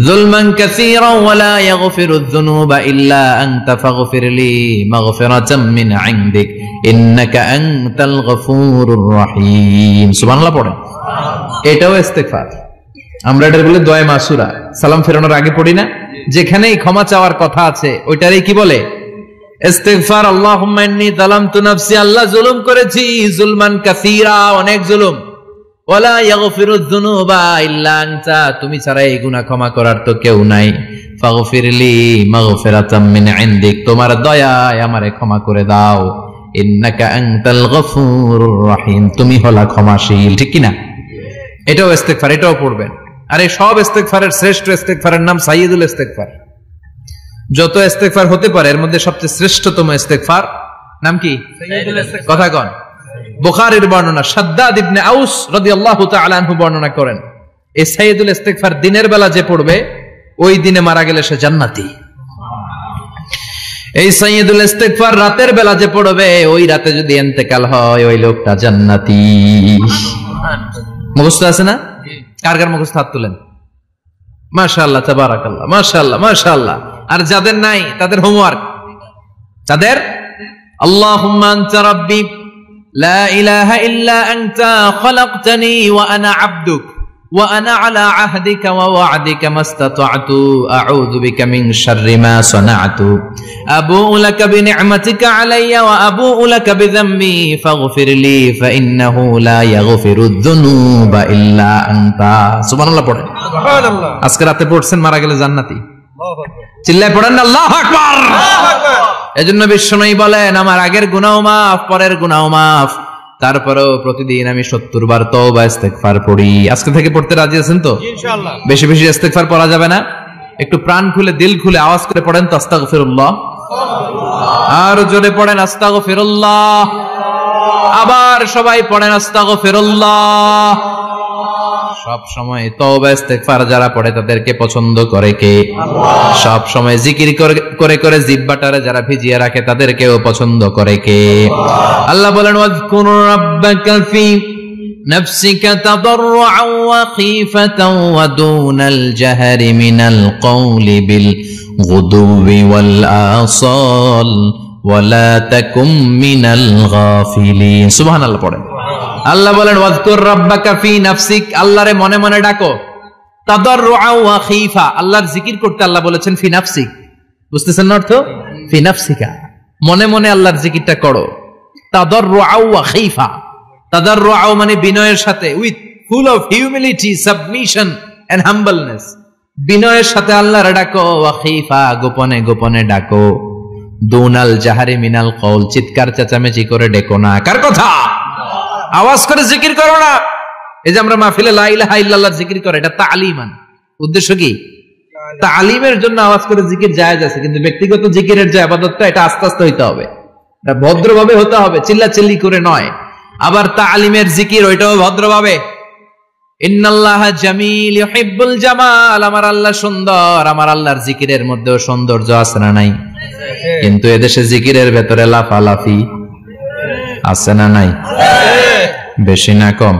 যুলমান কাসীরান ওয়া লা ইয়াগফিরুয যুনুবা ইল্লা আনতা ফাগফিরলি মাগফিরাতাম মিন ইনদিক ইন্নাকা আনতাল গফুরুর রহিম। সুবহানাল্লাহ পড়েন। এটাও ইস্তেগফার। আমরা এটার বলে দোয়া মাসুরা, সালাম ফেরানোর আগে পড়ি না? যেখানেই ক্ষমা চাওয়ার কথা আছে ওইটারই কি বলে? ইস্তেগফার। আল্লাহুম্মা ইন্নী যালামতু নাফসি, আল্লাহ জুলুম করেছি, যুলমান কাসীরা, অনেক জুলুম, ওয়ালা ইয়াগফিরুয যুনুবা ইল্লা আনতা, তুমি ছাড়া এই গুনাহ ক্ষমা করার তো কেউ নাই, ফাগফিরলি মাগফিরাতাম মিন ইনদিক, তোমার দয়ায় আমারে ক্ষমা করে দাও, ইন্নাকা আনতাল গফুরুর রহিম, তুমি হলা ক্ষমাশীল। ঠিক কি না? এটাও ইস্তেগফার, এটাও পড়বেন। আর এই সব ইস্তেগফারের শ্রেষ্ঠ ইস্তেগফারের নাম সাইয়্যিদুল ইস্তেগফার। যত ইস্তেগফার হতে পারে এর মধ্যে সবচেয়ে শ্রেষ্ঠতম ইস্তেগফার নাম কি? সাইয়্যিদুল ইস্তেগফার। কথা কন। বুখারীর বর্ণনা, শাদ্দাদ ইবনে আউস রাদিয়াল্লাহু তাআলা আনহু বর্ণনা করেন, এই সাইয়্যিদুল ইস্তেগফার দিনের বেলা যে পড়বে ওই দিনে মারা গেলে সে জান্নাতি। এই সাইয়্যিদুল ইস্তেগফার রাতের বেলা যে পড়বে ওই রাতে যদি ইন্তেকাল হয় ওই লোকটা জান্নাতি। মুখস্থ আছে না? কার কার মুখস্থ? হাত তুলেন। মাশাআল্লাহ, তাবারাকাল্লাহ, মাশাআল্লাহ, মাশাআল্লাহ। আর যাদের নাই তাদের হোমওয়ার্ক, তাদের আল্লাহুম্মা আনতা রাব্বি লা ইলাহা ইল্লা আনতা খালাকতানি ওয়া আনা আবদুক ওয়া আনা আলা আহদিকা ওয়া ওয়া'দিকা মাস্তাতা'তু আউযু বিকা মিন শাররি মা সানা'তু আবু'ু লাকা বিনি'মাতিকা আলাইয়া ওয়া আবু'ু লাকা বিযামবি ফাগফিরলি ফাইন্নাহু লা ইয়াগফিরুয যুনুবা ইল্লা আনতা। সুবহানাল্লাহ পড়েন। সুবহানাল্লাহ। আজকে রাতে পড়ছেন, মারা গেলে জান্নাতি। আল্লাহু আকবার। চিল্লায় পড়েন না আল্লাহু আকবার। আল্লাহু আকবার। এজন্য বিশ্বনবী বলেন, আমার আগের গুনাহ মাফ, পরের গুনাহ মাফ, তারপরেও প্রতিদিন আমি 70 বার তওবা ইস্তেগফার পড়ি। আজকে থেকে পড়তে রাজি আছেন তো? ইনশাআল্লাহ। বেশি বেশি ইস্তেগফার পড়া যাবে না? একটু প্রাণ খুলে দিল খুলে আওয়াজ করে পড়েন তো আস্তাগফিরুল্লাহ। আর জোরে পড়েন আস্তাগফিরুল্লাহ। আবার সবাই পড়েন আস্তাগফিরুল্লাহ। সব সময় তওবা ইস্তেগফার যারা পড়ে তাদেরকে পছন্দ করে কে? আল্লাহ। সব সময় জিকির করে করে জিহ্বাটারে যারা ভিজিয়ে রাখে তাদেরকেও পছন্দ করে কে? আল্লাহ। আল্লাহ বলেন ওয়াজকুর রাব্বাকা ফি নাফসিকা তাদাররুআন ওয়া খীফাতান ওয়া দুনাল জাহরি মিনাল কওলি বিল গুদুবি ওয়াল আসাল ওয়ালা তাকুম মিনাল গাফিলিন। সুবহানাল্লাহ পড়েন। আল্লাহ বলেন ওয়াজকুর রাব্বাকা ফি নাফসিক, আল্লাহরে মনে মনে ডাকো। তাদাররুআ ওয়া খীফা, আল্লাহর জিকির করতে আল্লাহ বলেছেন ফি নাফসিক। বুঝতেছেন না অর্থ? ফি নাফসিকা, মনে মনে আল্লাহর জিকিরটা করো। তাদাররুআ ওয়া খীফা, তাদাররুআ মানে বিনয়ের সাথে, with full of humility, submission and humbleness. বিনয়ের সাথে আল্লাহরে ডাকো। ওয়া খীফা, গোপনে গোপনে ডাকো। দুনাল জাহারি মিনাল কওল, চিৎকার চেঁচামেচি করে ডেকো না। কার কথা? আওয়াজ করে জিকির করো না। এই যে আমরা মাহফিলে লা ইলাহা ইল্লাল্লাহ জিকির করে, এটা তালিমান। উদ্দেশ্য কি? তালিমের জন্য আওয়াজ করে জিকির জায়েজ আছে, কিন্তু ব্যক্তিগত জিকিরের যে ইবাদতটা, এটা আস্তে আস্তে হইতে হবে, এটা ভদ্রভাবে হতে হবে, চিল্লাচিল্লি করে নয়। আবার তালিমের জিকির ওইটাও ভদ্রভাবে। ইন্নাল্লাহা জামিল ইউহিব্বুল জামাল, আমার আল্লাহ সুন্দর, আমার আল্লাহর জিকিরের মধ্যেও সৌন্দর্য আছে না নাই? কিন্তু এদেশে জিকিরের ভেতরে লাফালাফি আছে না নাই? বেশি না কম?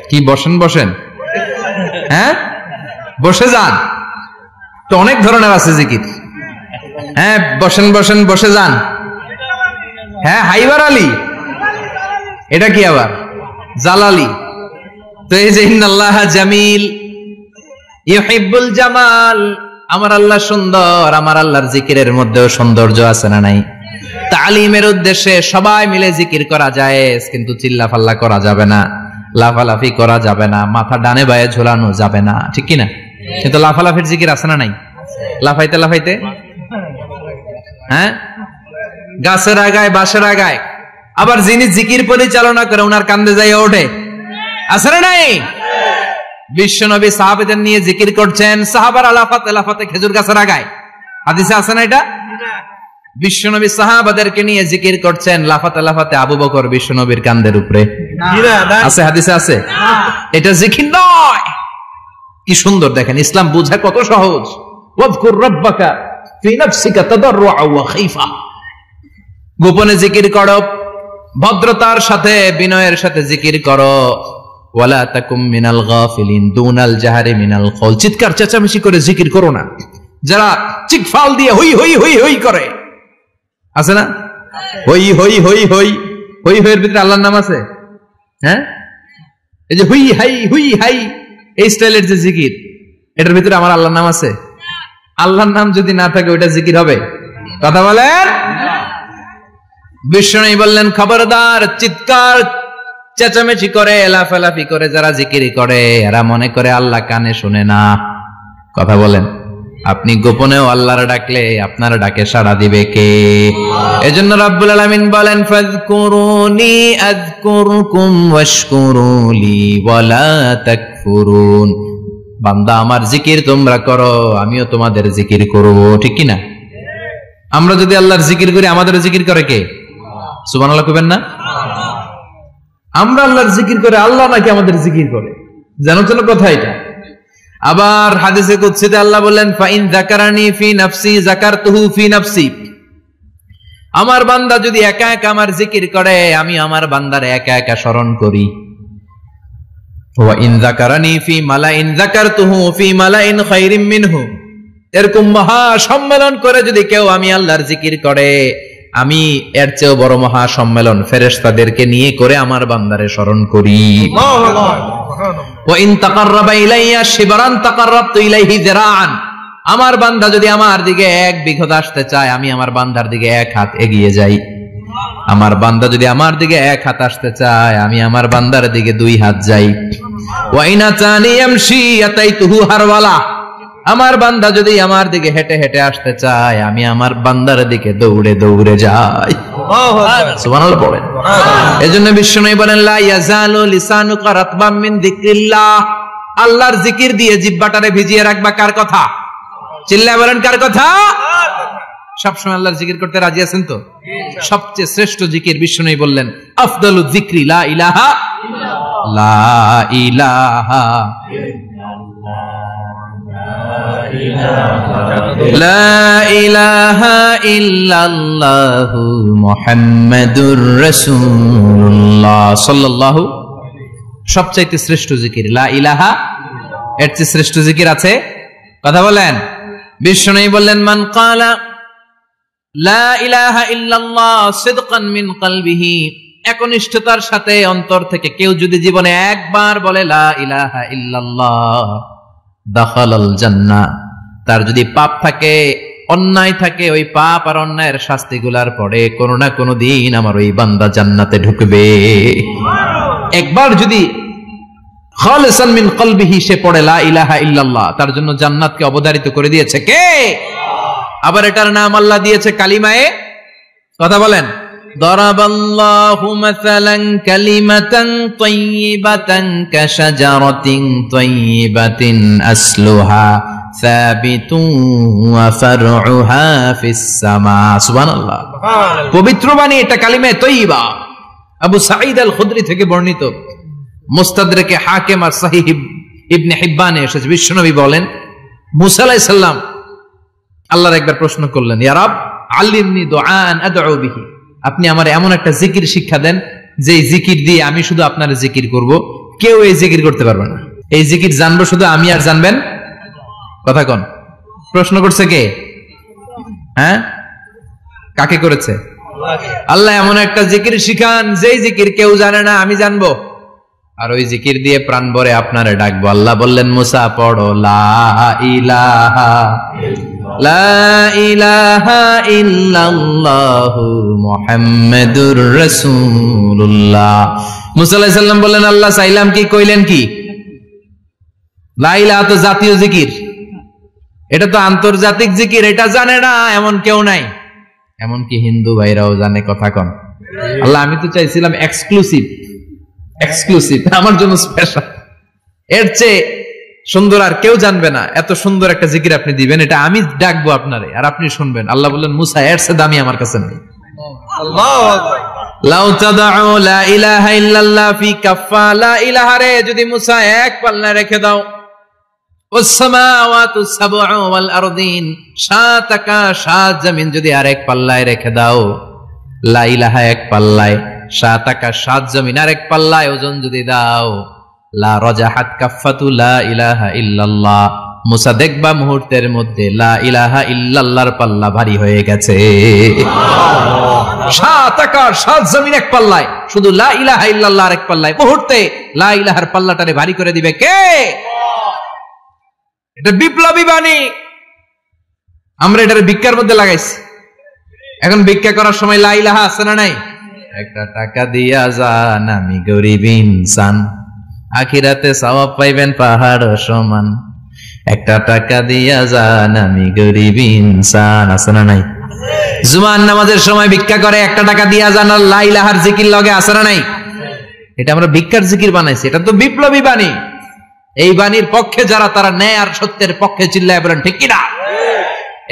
কি বসেন বসেন, হ্যাঁ বসে যান তো, অনেক ধরনের আছে জিকির। হ্যাঁ বসেন বসেন, বসে যান। হ্যাঁ হাইবার আলী, এটা কি আবার জালালি? তো এই যে ইন্নাল্লাহা জামিল ইউহিব্বুল জামাল, আমার আল্লাহ সুন্দর, আমার আল্লাহর জিকিরের মধ্যেও সৌন্দর্য আছে না নাই? তালিমের উদ্দেশ্যে সবাই মিলে জিকির করা যায়, কিন্তু চিল্লাফাল্লা করা যাবে না, লাফালাফি করা যাবে না, মাথা ডানে বায়ে ঝোলানো যাবে না, ঠিক কি না? কিন্তু লাফালাফির জিকির আছে না নাই? লাফাইতে লাফাইতে, হ্যাঁ গাছের আগায় বাঁশের আগায়। আবার যিনি জিকির পরিচালনা করে ওনার কান্দে যাই ওঠে, আছে না নাই? বিশ্বনবী সাহাবাদের নিয়ে জিকির করছেন, সাহাবারা লাফাতে লাফাতে খেজুর গাছের আগায়। হাদিসে আছে না এটা? বিশ্বনবী সাহাবাদেরকে নিয়ে জিকির করছেন, লাফাতে লাফাতে আবু বকর বিশ্বনবীর কান্দের উপরে। আছে হাদিসে আছে? এটা জিকির নয়। কি সুন্দর দেখেন, ইসলাম বুঝা কত সহজ। ওয়াজকুর রাব্বাকা ফি নাফসিকা তাদাররুআ ওয়া খীফা, গোপনে জিকির করো, ভদ্রতার সাথে বিনয়ের সাথে জিকির করো। ওয়ালা তাকুম মিনাল গাফিলিন, দুনাল জাহারি মিনাল কওল, চিৎকার চেঁচামেচি করে জিকির করো না। যারা চিকফাল দিয়ে হই হই হই হই করে, আছে না? হই হই হই হই হই হইয়ের ভিতরে আল্লাহর নাম আছে। হ্যাঁ এই যে হুই হাই হুই হাই, এই স্টাইলের যে জিকির, এটার ভিতরে আমার আল্লাহর নাম আছে? আল্লাহর নাম যদি না থাকে ওইটা জিকির হবে? কথা বলেন। বিষ্ণু বললেন খবরদার, চিৎকার চেঁচামেচি করে লাফালাফি করে যারা জিকির করে, এরা মনে করে আল্লাহ কানে শুনে না। কথা বলেন। আপনি গোপনেও আল্লাহর ডাকলে আপনার ডাকে সাড়া দিবে কে? এজন্য রাব্বুল আলামিন বলেন ফাযকুরুনি আযকুরকুম ওয়াশকুরুলি ওয়ালা তাকফুরুন। বান্দা আমার জিকির তোমরা করো, আমিও তোমাদের জিকির করব, ঠিক কি না? আমরা যদি আল্লাহর জিকির করি, আমাদের জিকির করে কে? সুবহানাল্লাহ কইবেন না? আমরা আল্লাহর জিকির করে, আল্লাহ নাকি আমাদের জিকির করে? জানো তো কথা এটা। আবার হাদিসে কুদসিতে আল্লাহ বলেন ফাইন যাকারানি ফি নাফসি যাকারতুহু ফি নাফসি, আমার বান্দা যদি একা একা আমার জিকির করে, আমি আমার বান্দারে একা একা স্মরণ করি। ওয়া ইন যাকারানি ফি মালাইন যাকারতুহু ফি মালাইন খায়রিম মিনহু, এরকম মহা সম্মেলন করে যদি কেউ আমি আল্লাহর জিকির করে, আমি এর চেয়েও বড় মহা সম্মেলন ফেরেশতাদেরকে নিয়ে করে আমার বান্দারে স্মরণ করি। ওয়া ইন তাকাররাবা ইলাইয়া শিবরান তাকাররাবতু ইলাইহি যিরাআন, আমার বান্দা যদি আমার দিকে এক বিঘত আসতে চায়, আমি আমার বান্দার দিকে এক হাত এগিয়ে যাই। আমার বান্দা যদি আমার দিকে এক হাত আসতে চায়, আমি আমার বান্দার দিকে দুই হাত যাই। ওয়া ইন আতানি ইয়ামশি আতাইতুহু হারওয়ালা, আমার বান্দা যদি আমার দিকে হেঁটে হেঁটে আসতে চায়, আমি আমার বান্দার দিকে দৌড়ে দৌড়ে যাই। সুবহানাল্লাহ পড়েন। এজন্য বিশ্বনবী বলেন লা ইয়াজালু লিসানুকা রাতবাম মিন যিকরিল্লাহ, আল্লাহর জিকির দিয়ে জিহ্বাটারে ভিজিয়ে রাখবা। কার কথা? চিল্লায় বলেন কার কথা? সবসময় আল্লাহর জিকির করতে রাজি আছেন তো? সবচেয়ে শ্রেষ্ঠ জিকির বিশ্বনবী বললেন আফদালুয যিকরি লা ইলাহা ইল্লাল্লাহ। লা ইলাহা লা ইলাহা ইল্লাল্লাহু মুহাম্মাদুর রাসূলুল্লাহ সাল্লাল্লাহু। সবচাইতে শ্রেষ্ঠ জিকির লা ইলাহা, এর চেয়ে শ্রেষ্ঠ জিকির আছে? কথা বলেন। বিশ্বনবী বললেন, মান ক্বালা লা ইলাহা ইল্লাল্লাহ সিদকান মিন কলবিহি, একনিষ্ঠতার সাথে অন্তর থেকে কেউ যদি জীবনে একবার বলে লা ইলাহা ইল্লাল্লাহ, দাখালাল জান্নাহ, তার যদি পাপ থাকে, অন্যায় থাকে, ওই পাপ আর অন্যায়ের শাস্তিগুলার পরে কোনো না কোনো দিন আমার ওই বান্দা জান্নাতে ঢুকবে। একবার যদি খালিসান মিন কলবিহি সে পড়ে লা ইলাহা ইল্লাল্লাহ, তার জন্য জান্নাতকে অবধারিত করে দিয়েছে কে? আবার এটার নাম আল্লাহ দিয়েছে কালিমায়ে, কথা বলেন, দরাবাল্লাহু মাসালান কালিমাতান তাইয়িবাতান কাশাজারাতিন তাইয়িবাতিন আসলুহা সাবিতুন ওয়া ফারউহা ফিস সামা। সুবহানাল্লাহ। পবিত্র বাণী এটা কালিমায়ে তাইয়িবা। আবু সাঈদ আল খুদরি থেকে বর্ণিত, মুস্তাদরাকে হাকিম আর সহিহ ইবনে হিব্বানে এসেছে, বিশ্বনবী বলেন, মুসা আলাইহিস সালাম আল্লাহর একবার প্রশ্ন করলেন, ইয়া রব আল্লিমনি দুআন আদউ বিহি, আপনি আমার এমন একটা জিকির শিক্ষা দেন যে জিকির দিয়ে আমি শুধু আপনার জিকির করব, কেউ এই জিকির করতে পারবে না। এই জিকির জানবো শুধু আমি আর জানবেন। কথা কোন? প্রশ্ন করছে কে? হ্যাঁ, কাকে করেছে? আল্লাহ এমন একটা জিকির শিখান যেই জিকির কেউ জানে না, আমি জানবো, আর ওই জিকির দিয়ে প্রাণ ভরে আপনারে ডাকবো। আল্লাহ বললেন, মুসা পড়ো লা ইলাহা লা ইলাহা ইল্লাল্লাহু মুহাম্মাদুর রাসূলুল্লাহ। মুসা আলাইহিস সালাম বললেন, আল্লাহ চাইলাম কি, কইলেন কি? লা ইলাহা তো জাতীয় জিকির, এটা তো আন্তর্জাতিক জিকির, এটা জানে না এমন কেউ নাই, এমনকি হিন্দু ভাইরাও জানে। কথা কন। আল্লাহ আমি তো চাইছিলাম এক্সক্লুসিভ, আমার জন্য স্পেশাল, এর চেয়ে সুন্দর আর কেউ জানবে না, এত সুন্দর একটা জিকির আপনি দিবেন, এটা আমি ডাকবো আপনারে আর আপনি শুনবেন। আল্লাহ বললেন, মুসা এর চেয়ে দামি আমার কাছে নেই। আল্লাহু আকবার। লাউ তাদউ লা ইলাহা ইল্লাল্লাহ ফি কাফা, লা ইলাহা রে যদি মুসা এক পাল্লায় রেখে দাও, ওয়াস সামাওয়াতু সাবউ ওয়াল আরদিন, সাত আকাশ সাত জমিন যদি আরেক পাল্লায় রেখে দাও, লা ইলাহা এক পাল্লায়, সাত আকাশ সাত জমিন আরেক পাল্লায় ওজন যদি দাও, লা রাজাহাত কাফাতু লা ইলাহা ইল্লাল্লাহ, মুসা দেখবা মুহূর্তের মধ্যে লা ইলাহা ইল্লাল্লাহর পাল্লা ভারী হয়ে গেছে। সাত আকাশ সাত জমিন এক পাল্লায়, শুধু লা ইলাহা ইল্লাল্লাহ আরেক পাল্লায়, মুহূর্তে লা ইলাহার পাল্লাটারে ভারী করে দিবে কে? এটা বিপ্লবী বাণী। আমরা এটারে ভিক্ষার মধ্যে লাগাইছি। এখন ভিক্ষা করার সময় লা ইলাহা আছে না নাই? একটা টাকা দিয়া যান আমি গরিব ইনসান, আখিরাতে সওয়াব পাইবেন পাহাড় সমান। একটা টাকা দিয়া যান আমি গরিব ইনসান, আছে না নাই? জুমার নামাজের সময় ভিক্ষা করে একটা টাকা দিয়া যান, আর লা ইলাহার জিকির লগে, আছে না নাই? এটা আমরা ভিক্ষার জিকির বানাইছি, এটা তো বিপ্লবী বাণী। এই বাণীর পক্ষে যারা, তারা ন্যায় আর সত্যের পক্ষে চিল্লায় বলেন ঠিক কিনা?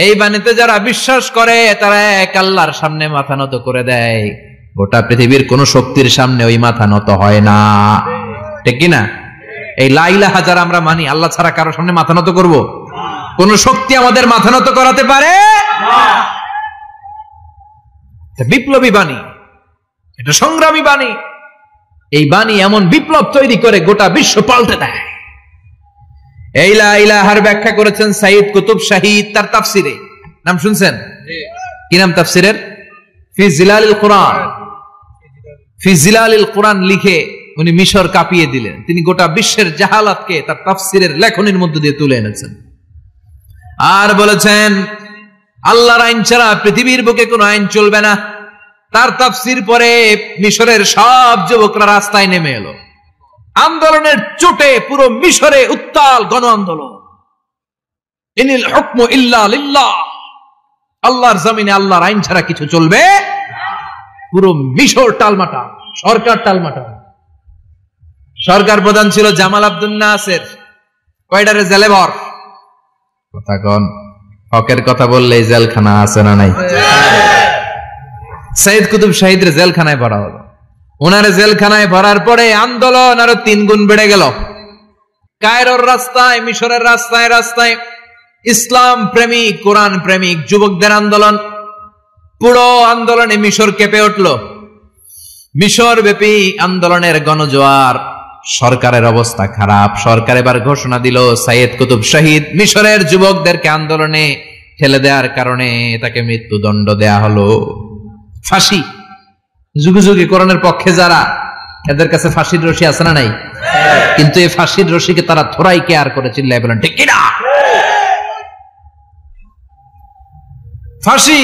এই বাণীতে যারা বিশ্বাস করে তারা এক আল্লাহর সামনে মাথা নত করে দেয়, গোটা পৃথিবীর কোন শক্তির সামনে ওই মাথা নত হয় না, ঠিক কিনা? এই লা ইলাহা যারা আমরা মানি, আল্লাহ ছাড়া কারো সামনে মাথা নত করব? কোন শক্তি আমাদের মাথা নত করাতে পারে না। বিপ্লবী বাণী, এটা সংগ্রামী বাণী। এই বাণী এমন বিপ্লব তৈরি করে গোটা বিশ্ব পাল্টে দেয়। এই লা ইলাহার ব্যাখ্যা করেছেন সাইয়্যিদ কুতুব শাহীদ তার তাফসিরে। নাম শুনছেন? কি নাম তাফসিরের? ফি জিলালিল কুরআন। ফি জিলালিল কুরআন লিখে উনি মিশর কাঁপিয়ে দিলেন। তিনি গোটা বিশ্বের জাহালাতকে তার তাফসিরের লেখনীর মধ্যে দিয়ে তুলে এনেছেন। আর বলেছেন, আল্লাহর আইন ছাড়া পৃথিবীর বুকে কোনো আইন চলবে না। তার তাফসির পরে মিশরের সব যুবকরা রাস্তায় নেমে এলো। আন্দোলনের চোটে পুরো মিশরে উত্তাল গণ আন্দোলন। ইনিল হুকমু ইল্লা লিল্লাহ, আল্লাহর জমিনে আল্লাহর আইন ছাড়া কিছু চলবে। পুরো মিশর টালমাটাল, সরকার টালমাটাল। সরকার প্রধান ছিল জামাল আব্দুল নাসের। কয়টারে জেলে ভর? কথা কন। হকের কথা বললেই জেলখানা আছে না নাই? সাইয়্যিদ কুতুব শাহীদের জেলখানায় ভরা হলো। ওনারে জেলখানায় ভরার পরে আন্দোলন আরো 3 গুণ বেড়ে গেল। কায়রোর রাস্তায়, মিশরের রাস্তায় রাস্তায় ইসলাম প্রেমিক, কোরআন প্রেমিক যুবকদের আন্দোলন। পুরো আন্দোলনে মিশর কেঁপে উঠল। মিশর ব্যাপী আন্দোলনের গণজোয়ার। সরকারের অবস্থা খারাপ। সরকার এবার ঘোষণা দিল সাইয়েদ কুতুব শহীদ মিশরের যুবকদেরকে আন্দোলনে ঠেলে দেওয়ার কারণে তাকে মৃত্যুদণ্ড দেয়া হলো, ফাঁসি। যুগে যুগে কোরআনের পক্ষে যারা, এদের কাছে ফাঁসির রশি আছে না নাই? কিন্তু এই ফাঁসির রশিকে তারা থোড়াই কেয়ার করে চিল্লায় বলেন ঠিক কিনা? ফাঁসি,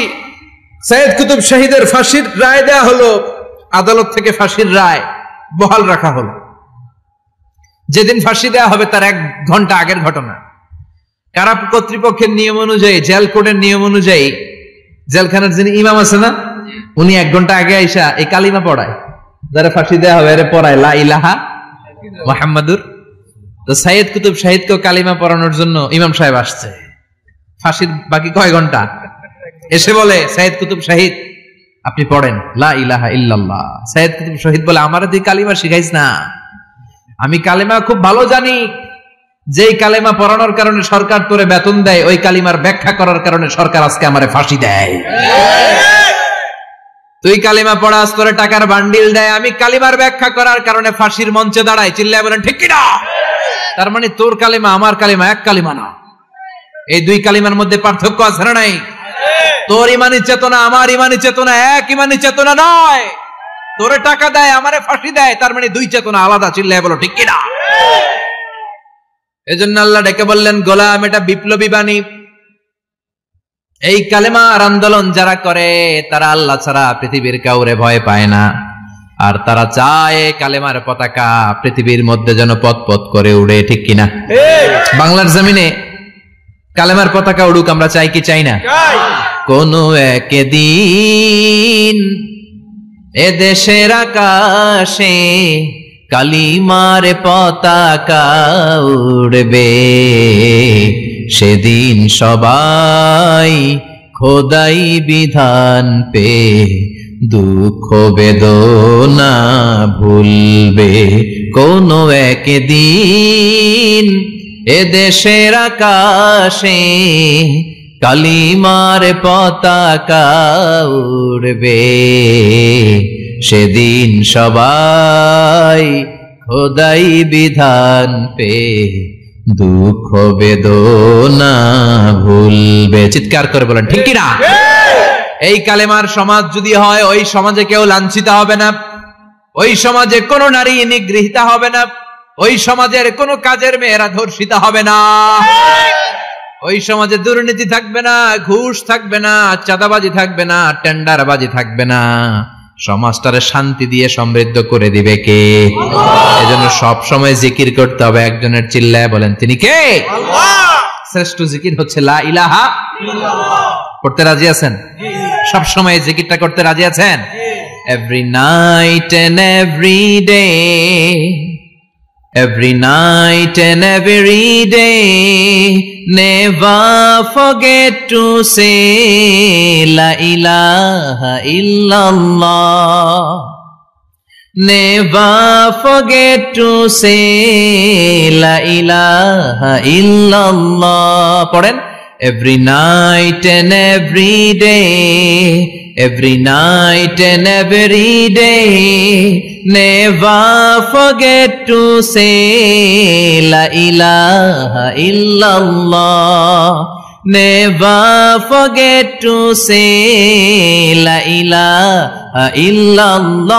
সাইয়েদ কুতুব শহীদের ফাঁসির রায় দেয়া হলো। আদালত থেকে ফাঁসির রায় বহাল রাখা হলো। যেদিন ফাঁসি দেয়া হবে তার 1 ঘন্টা আগের ঘটনা। কারা কর্তৃপক্ষের নিয়ম অনুযায়ী, জেল কোডের নিয়ম অনুযায়ী জেলখানার যিনি ইমাম আছে না, উনি 1 ঘন্টা আগে আইসা এই কালিমা পড়ায়, যারা ফাঁসি দেয়া হবে এরা পড়ায় লা ইলাহা মুহাম্মাদুর। তো সাইয়েদ কুতুব শহীদকে কালিমা পড়ানোর জন্য ইমাম সাহেব আসছে। ফাঁসির বাকি কয় ঘন্টা, এসে বলে সাইয়েদ কুতুব শহীদ আপনি পড়েন লা ইলাহা ইল্লাল্লাহ। সাইয়েদ কুতুব শহীদ বলে আমারে তুই কালিমা শিখাইস না, আমি কালিমা খুব ভালো জানি। যেই কালিমা পড়ানোর কারণে সরকার তোরে বেতন দেয়, ওই কালিমার ব্যাখ্যা করার কারণে সরকার আজকে আমারে ফাঁসি দেয়। তুই কালিমা পড়াস, তোরে টাকার বান্ডিল দেয়, আমি কালিমার ব্যাখ্যা করার কারণে ফাঁসির মঞ্চে দাঁড়াই, চিল্লায় বলেন ঠিক কিনা? তার মানে তোর কালিমা আমার কালিমা এক কালিমা না, এই 2 কালিমার মধ্যে পার্থক্য আছে না নাই? তোর ইমানি চেতনা আমার ইমানি চেতনা এক ইমানি চেতনা নয়। তোরে টাকা দেয়, আমারে ফাঁসি দেয়, তার মানে 2 চেতনা আলাদা, চিল্লায় বলো ঠিক কিনা? এজন্য আল্লাহ ডেকে বললেন গোলাম এটা বিপ্লবী বাণী। এই কালেমার আন্দোলন যারা করে তারা আল্লাহ ছাড়া পৃথিবীর কাউরে ভয় পায় না, আর তারা চায় কালেমার পতাকা পৃথিবীর মধ্যে যেন পথ পথ করে উড়ে, ঠিক কিনা? বাংলার জমিনে কালেমার পতাকা উড়ুক আমরা চাই কি চাই না? কোনো একদিন এ দেশের আকাশে কালিমার পতাকা উড়বে, সেদিন সবাই খোদাই বিধান পে দুঃখ বেদনা ভুলবে। কোনো একদিন এ দেশের আকাশে কালিমার পতাকা উড়বে, সেদিন সবাই খোদাই বিধান পে দুঃখ বেদনা ভুলবে। চিৎকার করে বলেন ঠিক কিনা? এই কালেমার সমাজ যদি হয়, ওই সমাজে কেউ লাঞ্ছিত হবে না, ওই সমাজে কোনো নারী নিগৃহীতা হবে না, ওই সমাজের কোনো কাজের মেয়েরা ধর্ষিত হবে না, ওই সমাজে দুর্নীতি থাকবে না, ঘুষ থাকবে না, চাঁদাবাজি থাকবে না, টেন্ডারবাজি থাকবে না। সমাজটারে শান্তি দিয়ে সমৃদ্ধ করে দিবে কে? এজন্য সব সময় জিকির করতে হবে একজনের, চিল্লায় বলেন তিনি কে? আল্লাহ। শ্রেষ্ঠ জিকির হচ্ছে লা ইলাহা ইল্লাল্লাহ। করতে রাজি আছেন? সব সময় জিকিরটা করতে রাজি আছেন? Every night and every day, every night and every day, never forget to say la ilaha illallah, never forget to say la ilaha illallah. পড়েন every night and every day, every night and every day, never forget to say la ilaha illallah, never forget to say la ilaha illallah,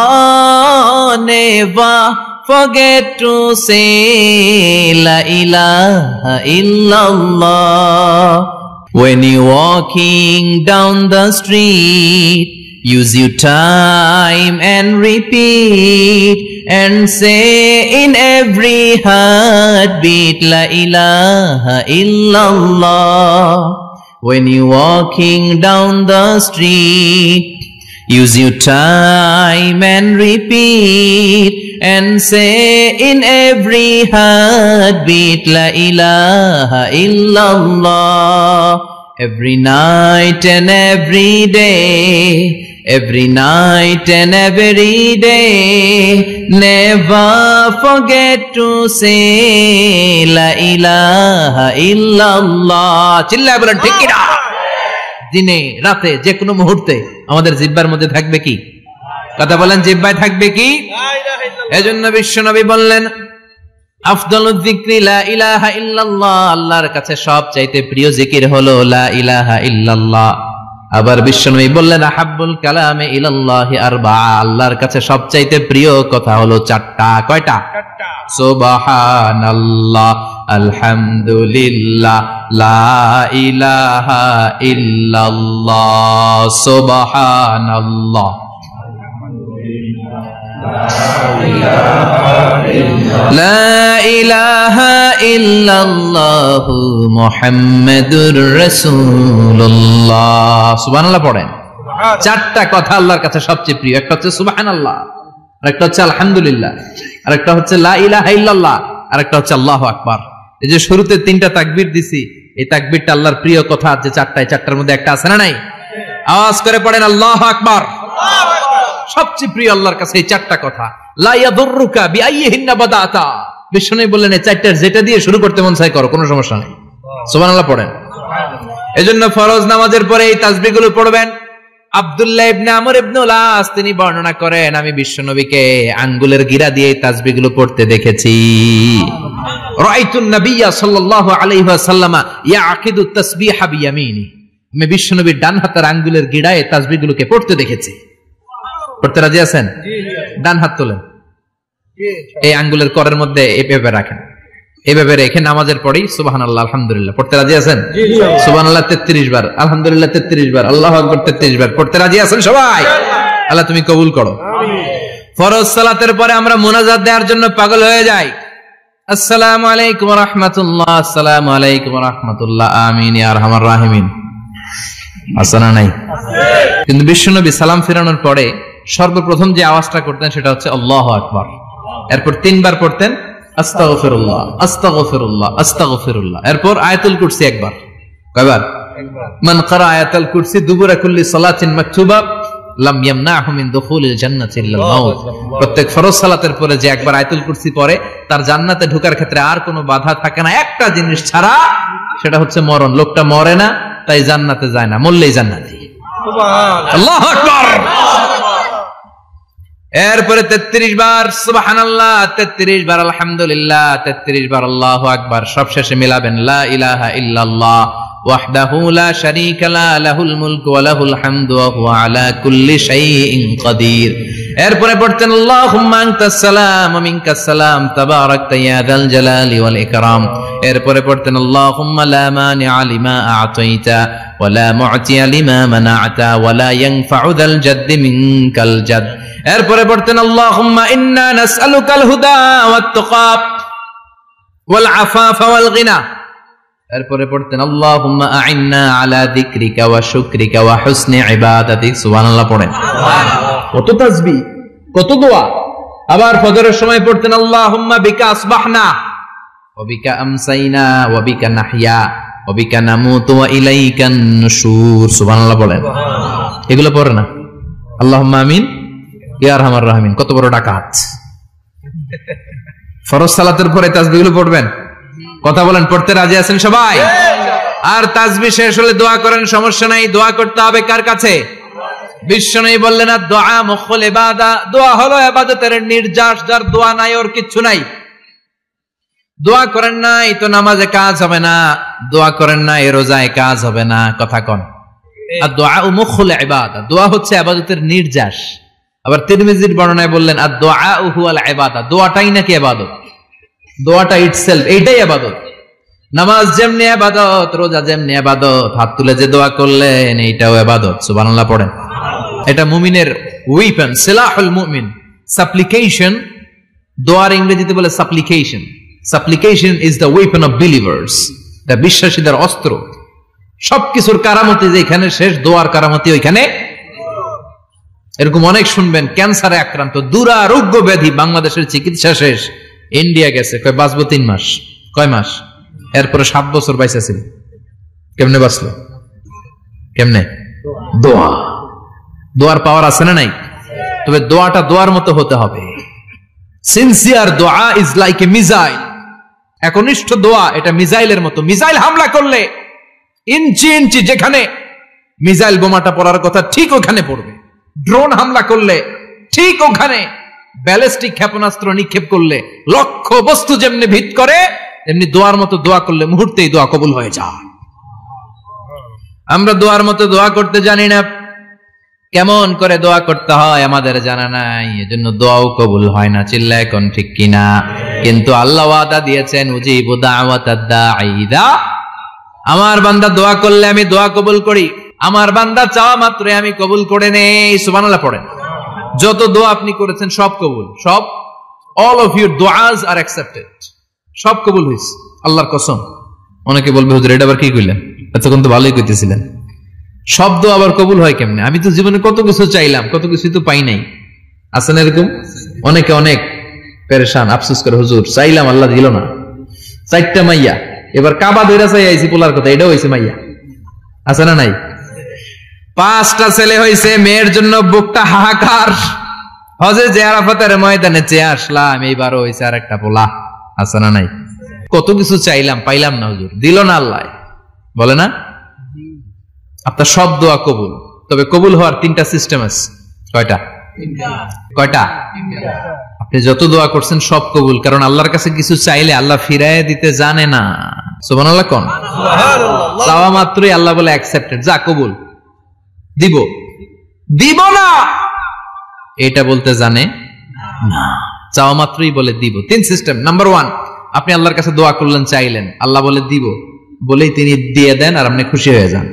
never forget to say la ilaha illallah. When you're walking down the street, use your time and repeat and say in every heartbeat la ilaha illallah. When you're walking down the street, use your time and repeat and say in every heartbeat la ilaha illallah. Every night and every day, every night and every day. Never forget to say la ilaha illallah. চিল্লায় বলেন ঠিক কি না? দিনে রাতে যে কোনো মুহূর্তে আমাদের জিহ্বার মধ্যে থাকবে কি? কথা বলেন, জিহ্বায় থাকবে কি? এজন্য বিশ্বনবী বললেন আফদালুয যিকরি লা ইলাহা ইল্লাল্লাহ, আল্লাহর কাছে সবচাইতে প্রিয় জিকির হলো লা ইলাহা ইল্লাল্লাহ। আবার বিশ্বনবী বললেন আহাব্বুল কালামে ইলাল্লাহি আরবাআ, আল্লাহর কাছে সবচাইতে প্রিয় কথা হলো চারটা। কয়টা? সুবহানাল্লাহ, আলহামদুলিল্লাহ, লা ইলাহা ইল্লাল্লাহ। সুবহানাল্লাহ, লা ইলাহা ইল্লাল্লাহু মুহাম্মাদুর রাসূলুল্লাহ। সুবহানাল্লাহ পড়েন। চারটা কথা আল্লাহর কাছে সবচেয়ে প্রিয়। একটা হচ্ছে সুবহানাল্লাহ, আরেকটা হচ্ছে আলহামদুলিল্লাহ, আরেকটা হচ্ছে লা ইলাহা ইল্লাল্লাহ, আরেকটা হচ্ছে আল্লাহু আকবার। এই যে শুরুতে তিনটা তাকবীর দিছি, এই তাকবীরটা আল্লাহর প্রিয় কথা যে চারটায়, চারটার মধ্যে একটা আছে না নাই? আওয়াজ করে পড়েন আল্লাহু আকবার। সবচেয়ে প্রিয় আল্লাহর কাছে এই চারটা কথা। লা ইয়াদুররুকা বিআইয়িহিন্না বাদাতা, বিষ্ণু বললেন এই চারটার যেটা দিয়ে শুরু করতে মন চায় করো, কোনো সমস্যা নাই। সুবহানাল্লাহ পড়েন। এজন্য ফরজ নামাজের পরে এই তাসবিহগুলো পড়বেন। আব্দুল্লাহ ইবনে আমর ইবনে আস তিনি বর্ণনা করেন আমি বিশ্বনবীকে আঙ্গুলের গিরা দিয়ে এই তাসবিহগুলো পড়তে দেখেছি। রাআইতুন নাবিয়্যা সাল্লাল্লাহু আলাইহি ওয়াসাল্লাম ইয়াকিদু তাসবিহা বিয়ামিনি, আমি বিশ্বনবীর ডান হাতের আঙ্গুলের গিরায় তাসবিহগুলোকে পড়তে দেখেছি। পড়তে রাজি আছেন? ডান হাত তোলেন, এই আঙ্গুলের করের মধ্যে এভাবে রাখেন, এভাবে রেখে নামাজের পরেই সুবহানাল্লাহ আলহামদুলিল্লাহ পড়তে রাজি আছেন? সুবহানাল্লাহ 33 বার, আলহামদুলিল্লাহ 33 বার, আল্লাহু আকবার 33 বার পড়তে রাজি আছেন সবাই? আল্লাহ তুমি কবুল করো। ফরজ সালাতের পরে আমরা মুনাজাত দেওয়ার জন্য পাগল হয়ে যাই। আসসালামু আলাইকুম ওয়া রাহমাতুল্লাহ, আসসালামু আলাইকুম ওয়া রাহমাতুল্লাহ, আমিন ইয়া আরহামার রাহিমিন। আসনা নাই? কিন্তু বিশ্বনবী সালাম ফিরানোর পরে সর্বপ্রথম যে আওয়াজটা করতেন সেটা হচ্ছে আল্লাহু আকবার। এরপর 3 বার পড়তেন আস্তাগফিরুল্লাহ, আস্তাগফিরুল্লাহ, আস্তাগফিরুল্লাহ। এরপর আয়াতুল কুরসি একবার। কয়বার? মান ক্বারা আয়াতুল কুরসি দুবুরা কুল্লি সালাতিন মাকতুবা লাম ইয়ামনাহু মিন দুখুলিল জান্নাতি ইল্লাল মাউত। প্রত্যেক ফরজ সালাতের পরে যে একবার আয়াতুল কুরসি পড়ে তার জান্নাতে ঢোকার ক্ষেত্রে আর কোনো বাধা থাকে না, একটা জিনিস ছাড়া, সেটা হচ্ছে মরণ। লোকটা মরে না তাই জান্নাতে যায় না, মরলেই জান্নাতি। সুবহানাল্লাহ, আল্লাহু আকবার। এরপরে 33 বার সুবহানাল্লাহ, 33 বার আলহামদুলিল্লাহ, 33 বার আল্লাহু আকবার। সবশেষে মিলাবেন লা ইলাহা ইল্লাল্লাহ ওয়াহদাহু লা শারীকা লা লাহুল মুলকু ওয়া লাহুল হামদু ওয়া হুয়া আলা কুল্লি শাইইন কাদির। এরপরে পড়তেন আল্লাহুম্মা আনতাস সালাম ওয়া মিনকাস সালাম তাবারাকতা ইয়া যাল জালালি ওয়াল ইকরাম। এরপরে পড়তেন আল্লাহুম্মা লা মানিআ লিমা আ'তাইতা ওয়া লা মু'তিয়া লিমা মানা'তা ওয়া লা ইয়ানফা'ু যাল জাদ্দি মিনকাল জাদ। এরপরে পড়তেন আল্লাহুম্মা ইন্না নাসআলুকাল হুদা ওয়াত তুকা ওয়াল আফাফা ওয়াল গিনা। এরপরে পড়তেন আল্লাহুম্মা আ'ইন্না আলা যিকরিকা ওয়া শুকরিকা ওয়া হুসনি ইবাদাতিক। সুবহানাল্লাহ পড়েন। কত তাসবিহ, কত দোয়া। আবার ফজরের সময় পড়তেন আল্লাহুম্মা বিকা আসবাহনা ওয়া বিকা আমসাইনা ওয়া বিকা নাহইয়া ওয়া বিকা নামুতু ওয়া ইলাইকান নুশুর। সুবহানাল্লাহ পড়েন। এগুলো পড়ে না? আল্লাহুম্মা আমিন ইয়া আরহামার রাহিমিন। কত বড় ডাকাত! ফরজ সালাতের পরে তাসবিহগুলো পড়বেন। কথা বলেন, পড়তে রাজি আছেন সবাই? আর তাসবিহ শেষ হলে দোয়া করেন, সমস্যা নাই। দোয়া করতে হবে কার কাছে? বিশ্বনবী বললেন দোয়া মুখুল ইবাদা, দোয়া হলো ইবাদতের নির্যাস। যার দোয়া নাই ওর কিচ্ছু নাই। দোয়া করেন নাই তো নামাজে কাজ হবে না, দোয়া করেন নাই রোজায় কাজ হবে না। কথা কন। আর দোয়া মুখুল ইবাদা, দোয়া হচ্ছে ইবাদতের নির্যাস। আবার তিরমিজির বর্ণনায় বললেন আর দোয়া হুয়াল ইবাদা, দোয়াটাই নাকি ইবাদত। দোয়াটা ইটসেলফ এইটাই ইবাদত। নামাজ যেমনি ইবাদত, রোজা যেমনি ইবাদত, হাত তুলে যে দোয়া করলেন এইটাও ইবাদত। সুবহানাল্লাহ পড়েন। এটা মুমিনের ওয়েপন, সিলাহুল মুমিন। সাপ্লিকেশন, দোয়ার ইংরেজিতে বলে সাপ্লিকেশন। সাপ্লিকেশন is the weapon of believers, এটা বিশ্বাসীদের অস্ত্র। সবকিছুর কারামতি যেখানে শেষ, দোয়ার কারামতি ওইখানে। এরকম অনেক শুনবেন ক্যান্সারে আক্রান্ত, দুরারোগ্য ব্যাধি, বাংলাদেশের চিকিৎসা শেষ, ইন্ডিয়া গেছে, কয় বাঁচবো 3 মাস। কয় মাস? এরপরে 7 বছর বাইসা ছিল। কেমনে বাঁচলো? কেমনে? দোয়া। দোয়ার পাওয়ার আছে না নাই? তবে দোয়াটা দোয়ার মতো হতে হবে। সিনসিয়ার দোয়া ইজ লাইক এ মিসাইল। একনিষ্ঠ দোয়া এটা মিসাইলের মতো। মিসাইল হামলা করলে ইঞ্চি ইঞ্চি যেখানে মিসাইল বোমাটা পড়ার কথা ঠিক ওখানে পড়বে। ড্রোন হামলা করলে ঠিক ওখানে, ব্যালিস্টিক ক্ষেপণাস্ত্র নিক্ষেপ করলে লক্ষ্য বস্তু যেমনি ভিত করে, তেমনি দোয়ার মতো দোয়া করলে মুহূর্তেই দোয়া কবুল হয়ে যায়। আমরা দোয়ার মতো দোয়া করতে জানি না, কেমন করে দোয়া করতে হয় আমাদের জানা নাই, এজন্য দোয়াও কবুল হয় না। চিল্লায় এখন ঠিক কিনা? কিন্তু আল্লাহ ওয়াদা দিয়েছেন, উজিবু দাওয়াতাদ দাঈ ইযা, আমার বান্দা দোয়া করলে আমি দোয়া কবুল করি, আমার বান্দা চাওয়া মাত্রই আমি কবুল করে নেই। সুবহানাল্লাহ পড়েন। যত দোয়া আপনি করেছেন সব কবুল, সব, অল অফ ইউর দোয়াজ আর অ্যাকসেপ্টেড, সব কবুল হয়েছে আল্লাহর কসম। অনেকে বলবে হুজুর এটা আবার কি কইলেন, এতক্ষণ তো ভালোই কইতেছিলেন, সব দোয়া আবার কবুল হয় কেমনে? আমি তো জীবনে কত কিছু চাইলাম, কত কিছু তো পাই নাই। আছে না এরকম? অনেকে অনেক পেরেশান, আফসোস করে হুজুর চাইলাম আল্লাহ দিল না। 4টা মাইয়া, এবার কাবা ধইরা চাই আইছি পোলার কথা, এটাও হইছে মাইয়া। আছে না নাই? 5টা ছেলে হইছে, মেয়ের জন্য বুকটা হাহাকার। হজে যে আরাফাতের ময়দানে চেয়ে আসলাম, এইবারও হইছে আর একটা পোলা। আছে না নাই? কত কিছু চাইলাম, পাইলাম না হুজুর, দিল না আল্লাহ। বলে না আপনার সব দোয়া কবুল, তবে কবুল হওয়ার 3টা সিস্টেম আছে। কয়টা? কয়টা? আপনি যত দোয়া করছেন সব কবুল, কারণ আল্লাহর কাছে কিছু চাইলে আল্লাহ ফিরায় দিতে জানে না। সুবহানাল্লাহ কোন? চাওয়া মাত্রই আল্লাহ বলে অ্যাকসেপ্টেড, যা কবুল, দিব দিব না এটা বলতে জানে না, চাওয়া মাত্রই বলে দিব। 3 সিস্টেম। নাম্বার 1, আপনি আল্লাহর কাছে দোয়া করলেন, চাইলেন, আল্লাহ বলে দিব, বলেই তিনি দিয়ে দেন আর আপনি খুশি হয়ে যান,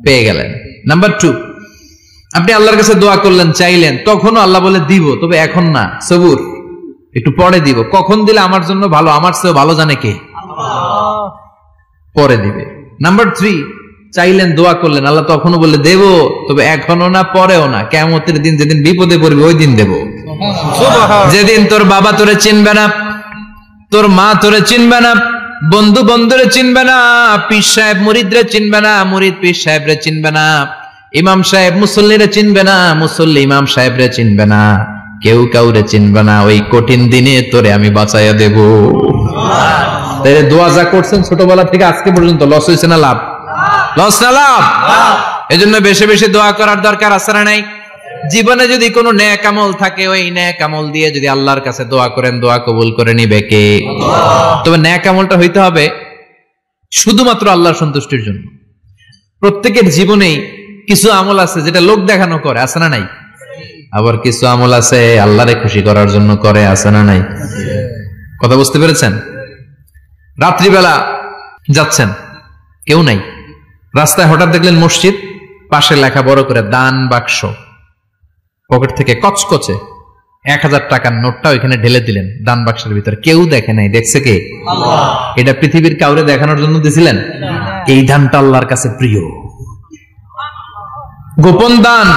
পেয়ে গেলেন। নাম্বার 2, আপনি আল্লাহর কাছে দোয়া করলেন, চাইলেন, তখনও আল্লাহ বলে দিব, তবে এখন না, সবুর, একটু পরে দিব। কখন দিলে আমার জন্য ভালো, আমার চেয়ে ভালো জানে কে? আল্লাহ। পরে দিবে। নাম্বার 3, চাইলেন, দোয়া করলেন, আল্লাহ তখনও বলে দেব, তবে এখনো না, পরেও না, কিয়ামতের দিন যেদিন বিপদে পড়বে ওই দিন দেব। যেদিন তোর বাবা তোরে চিনবে না, তোর মা তোরে চিনবে না, বন্ধু বন্ধুরে চিনবে না, পীর সাহেব মুরিদরে চিনবে না, মুরিদ পীর সাহেবরে চিনবে না, ইমাম সাহেব মুসল্লিরে চিনবে না, মুসল্লি ইমাম সাহেবরে চিনবে না, কেউ কাউরে চিনবে না। ওই কঠিন দিনে তোরে আমি বাঁচাইয়া দেব। তাই দোয়া যা করছেন ছোটবেলা থেকে আজকে পর্যন্ত, লস হয়েছে না লাভ? লস না লাভ? এজন্য বেশি বেশি দোয়া করার দরকার আছে না নাই? জীবনে যদি কোনো নেক আমল থাকে, ওই নেক আমল দিয়ে যদি আল্লাহর কাছে দোয়া করেন, দোয়া কবুল করে নিবে কে? আল্লাহ। তবে নেক আমলটা হইতে হবে শুধুমাত্র আল্লাহর সন্তুষ্টির জন্য। প্রত্যেকের জীবনেই কিছু আমল আছে যেটা লোক দেখানো করে, আছে না নাই? আবার কিছু আমল আছে আল্লাহরে খুশি করার জন্য করে, আছে না নাই? কথা বুঝতে পেরেছেন? রাত্রিবেলা যাচ্ছেন, কেউ নাই, রাস্তায় হঠাৎ দেখলেন মসজিদ, পাশে লেখা বড় করে দান বাক্স, পকেট থেকে কচকচে 1000 টাকার নোটটা ওইখানে ঢেলে দিলেন দান বাক্সের ভিতরে। কেউ দেখে নাই, দেখছে কে? আল্লাহ। এটা পৃথিবীর কাউরে দেখানোর জন্য দিছিলেন? এই দানটা আল্লাহর কাছে প্রিয়। গোপন দান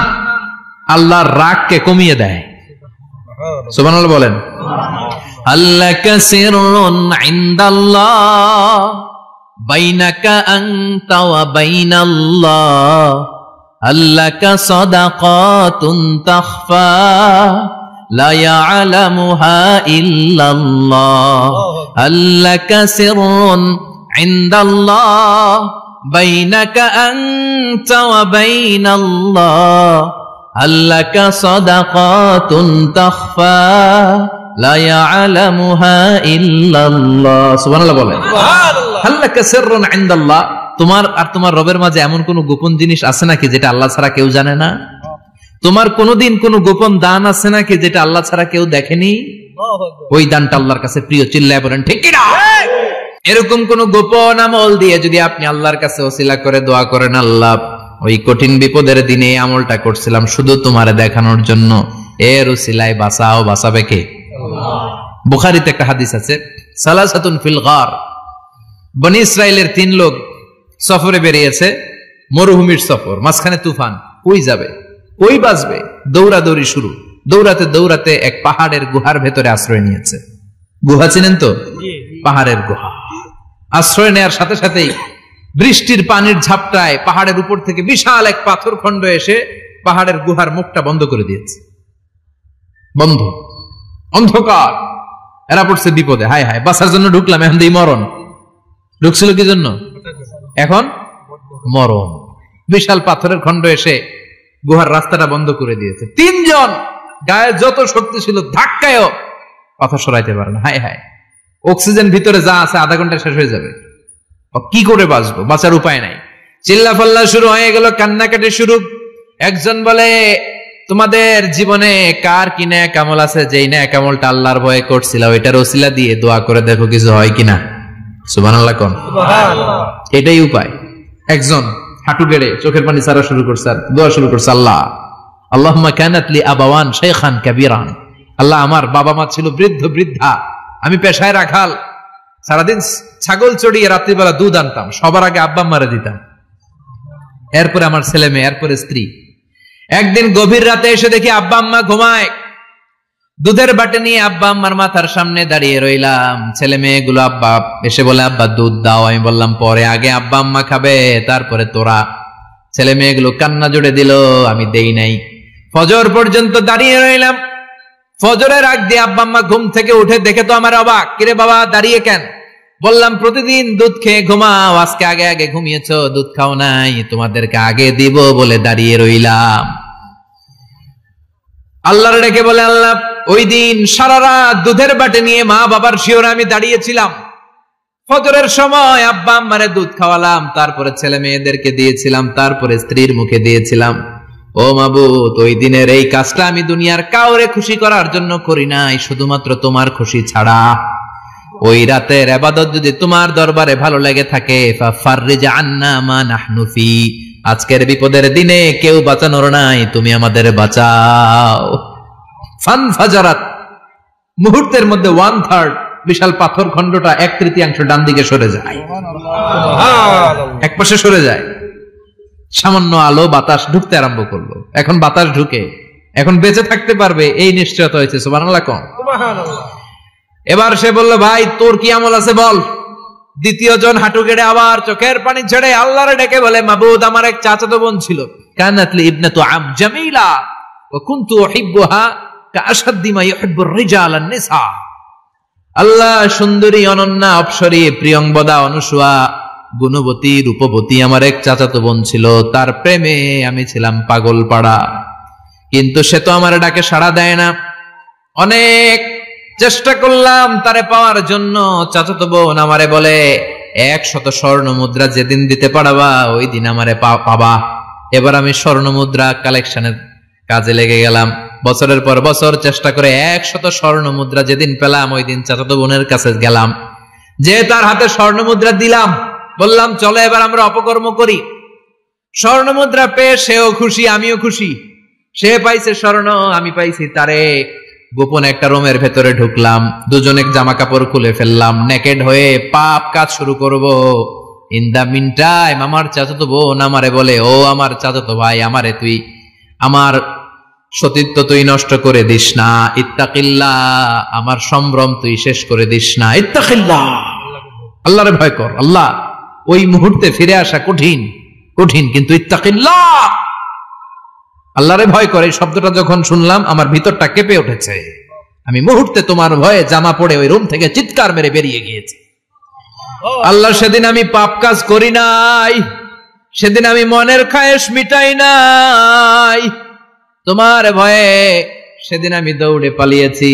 আল্লাহর রাগকে কমিয়ে দেয়। সুবহানাল্লাহ বলেন। আল্লাকা সিররুন ইনদাল্লাহ বাইনাকা আনতা ওয়া বাইনাল্লাহ, আল্লাকা সাদাকাতুন তাখফা লা ইয়ালামুহা ইল্লাল্লাহ, আল্লাকা সিররুন ইনদাল্লাহ বাইনাকা আনতা ওয়া বাইনাল্লাহ, আল্লাকা সাদাকাতুন তাখফা লা ইয়ালামুহা ইল্লাল্লাহ। সুবহানাল্লাহ বলেন। সুবহানাল্লাহ। আল্লাকা সিররুন ইনদাল্লাহ, তোমার আর তোমার রবের মাঝে এমন কোন গোপন জিনিস আছে নাকি যেটা আল্লাহ ছাড়া কেউ জানে না? তোমার কোনদিন কোন গোপন দান আছে নাকি যেটা আল্লাহ ছাড়া কেউ দেখেনি? ওই দানটা আল্লাহর কাছে প্রিয়। চিল্লায় বলেন ঠিক কি না? এরকম কোন গোপন আমল দিয়ে যদি আপনি আল্লাহর কাছে ওসিলা করে দোয়া করেন, আল্লাহ ওই কঠিন বিপদের দিনে আমলটা করছিলাম শুধু তোমারে দেখানোর জন্য, এর ওসিলায় বাঁচাও, বাঁচাবে কে? আল্লাহ। বুখারীতে একটা হাদিস আছে, সালাসাতুন ফিল গার, বনি ইসরাইলের 3 লোক সফরে বেরিয়েছে, মরুভূমির সফর, মাঝখানে তুফান, কই যাবে, কই বাঁচবে, দৌড়াদৌড়ি শুরু। দৌড়াতে দৌড়াতে এক পাহাড়ের গুহার ভেতরে আশ্রয় নিয়েছে। গুহা চিনেন তো? পাহাড়ের গুহা। আশ্রয় নেওয়ার সাথে সাথেই বৃষ্টির পানির ঝাপটায় পাহাড়ের উপর থেকে বিশাল এক পাথর খণ্ড এসে পাহাড়ের গুহার মুখটা বন্ধ করে দিয়েছে, বন্ধ, অন্ধকার। এরা পড়ছে বিপদে, হায় হায় বাঁচার জন্য ঢুকলাম, এখন দিয়ে মরণ। ঢুকছিল কি জন্য? এখন মরণ। বিশাল পাথরের খণ্ড এসে গুহার রাস্তাটা বন্ধ করে দিয়েছে। তিনজন গায়ে যত শক্তি ছিল ধাক্কায়ও পাথর সরাইতে পারে না। হায় হায়, অক্সিজেন ভিতরে যা আছে আধা ঘন্টা শেষ হয়ে যাবে, কি করে বাঁচবো? বাঁচার উপায় নাই। চিল্লা ফাল্লা শুরু হয়ে গেল, কান্নাকাটি শুরু। একজন বলে, তোমাদের জীবনে কার কি নেক আমল আছে, যেই নেক আমলটা আল্লাহর ভয়ে করছিল ওইটার ওসিলা দিয়ে দোয়া করে দেখো কিছু হয় কিনা। সুবহানাল্লাহ কোন, এটাই উপায়। একজন হাঁটু গেড়ে চোখের পানি ছাড়া শুরু করছে, দোয়া শুরু করছে, আল্লাহ আল্লাহুম্মা কানাত লি আবাওয়ান শাইখান কাবীরান, আল্লাহ আমার বাবা মা ছিল বৃদ্ধ বৃদ্ধা, আমি পেশায় রাখাল, সারাদিন ছাগল চড়িয়ে রাত্রিবেলা দুধ আনতাম, সবার আগে আব্বা আম্মারে দিতাম, এরপরে আমার ছেলে মেয়ে, এরপরে স্ত্রী। একদিন গভীর রাতে এসে দেখি আব্বা আম্মা ঘুমায়, দুধের বাটি নিয়ে আব্বা আম্মার মাথার সামনে দাঁড়িয়ে রইলাম। ছেলে মেয়েগুলো আব্বা এসে বলে আব্বা দুধ দাও, আমি বললাম পরে, আগে আব্বা আম্মা খাবে তারপরে তোরা। ছেলে মেয়েগুলো কান্না জুড়ে দিল, আমি দেই নাই। ফজর পর্যন্ত দাঁড়িয়ে রইলাম। ফজরের আগ দিয়ে আব্বা আম্মা ঘুম থেকে উঠে দেখে তো আমার অবাক, কিরে বাবা দাঁড়িয়ে কেন? বললাম প্রতিদিন দুধ খেয়ে ঘুমাও, আজকে আগে আগে ঘুমিয়েছো, দুধ খাও নাই, তোমাদেরকে আগে দিব বলে দাঁড়িয়ে রইলাম। আল্লাহর ডেকে বলে, আল্লাহ ওই দিন সারা রাত দুধের বাটি নিয়ে মা বাবার শিওরে আমি দাঁড়িয়েছিলাম, ফজরের সময় আব্বা আম্মারে দুধ খাওয়ালাম, তারপরে ছেলে মেয়েদেরকে দিয়েছিলাম, তারপরে স্ত্রীর মুখে দিয়েছিলাম। ও মাবুদ, ওই দিনের এই কাজটা আমি দুনিয়ার কাউরে খুশি করার জন্য করি নাই, শুধুমাত্র তোমার খুশি ছাড়া। ওই রাতের ইবাদত যদি তোমার দরবারে ভালো লেগে থাকে, ফাফাররিজ আন্না মা নাহনু ফি, আজকের বিপদের দিনে কেউ বাঁচানোর নাই, তুমি আমাদের বাঁচাও। ফানফাজারাত, মুহূর্তের মধ্যে 1/3 বিশাল পাথর খণ্ডটা 1/3 ডান দিকে সরে যায়, এক পাশে সরে যায়। সামান্য আলো বাতাস ঢুকতে আরম্ভ করলো। এখন বাতাস ঢুকে এখন বেঁচে থাকতে পারবে এই নিশ্চয়তা হয়েছে। সুবহানাল্লাহ কোন। এবার সে বলল, ভাই তোর কি আমল আছে বল। দ্বিতীয় জন হাঁটু গেড়ে আবার চোখের পানি ছেড়ে আল্লাহরে ডেকে বলে, মাবুদ আমার এক চাচাতো বোন ছিল, কানাত লি ইবনাতু আম জামিলা ওয়া কুনতু উহিব্বুহা কাআশাদ্দি মা ইউহিব্বুর রিজাল আন-নিসা। আল্লাহ সুন্দরী, অনন্যা, অপ্সরী, প্রিয়ংবদা, অনুসুয়া, গুণবতী, রূপবতী আমার এক চাচাতো বোন ছিল, তার প্রেমে আমি ছিলাম পাগল পাড়া, কিন্তু সে তো আমার ডাকে সাড়া দেয় না। অনেক চেষ্টা করলাম তারে পাওয়ার জন্য। চাচাতো বোন আমারে বলে, 100 স্বর্ণ মুদ্রা যেদিন দিতে পারবা ওই দিন আমারে পাবা। এবার আমি স্বর্ণ মুদ্রা কালেকশনের কাজে লেগে গেলাম। বছরের পর বছর চেষ্টা করে 100 স্বর্ণ মুদ্রা যেদিন পেলাম ওই দিন চাচাতো বোনের কাছে গেলাম, যে তার হাতে স্বর্ণ মুদ্রা দিলাম, বললাম চলো এবার আমরা অপকর্ম করি। স্বর্ণ মুদ্রা পেয়ে সেও খুশি, আমিও খুশি। সে পাইছে স্বর্ণ, আমি পাইছি তারে। গোপন একটা রুমের ভেতরে ঢুকলাম, দুজনে জামা কাপড় খুলে ফেললাম, নেকেড হয়ে পাপ কাজ শুরু করব। ইন দা মিন টাইম আমার চাচাতো বোন আমারে বলে, ও আমার চাচাতো ভাই, আমারে তুই আমার সতীত্ব তুই নষ্ট করে দিস না, ইত্তাকিল্লাহ, আমার সম্ভ্রম তুই শেষ করে দিস না, ইত্তাকিল্লাহ, আল্লাহরে ভয় কর। আল্লাহ ওই মুহূর্তে ফিরে আসা কঠিন কঠিন, কিন্তু ইত্তাকিল্লাহ, আল্লাহরে ভয় করে এই শব্দটা যখন শুনলাম আমার ভিতরটা কেঁপে উঠেছে। আমি মুহূর্তে তোমার ভয়ে জামা পড়ে ওই রুম থেকে চিৎকার মেরে বেরিয়ে গিয়েছি। আল্লাহ সেদিন আমি পাপ কাজ করি নাই, সেদিন আমি মনের খায়েশ মিটাই নাই, তোমার ভয়ে সেদিন আমি দৌড়ে পালিয়েছি।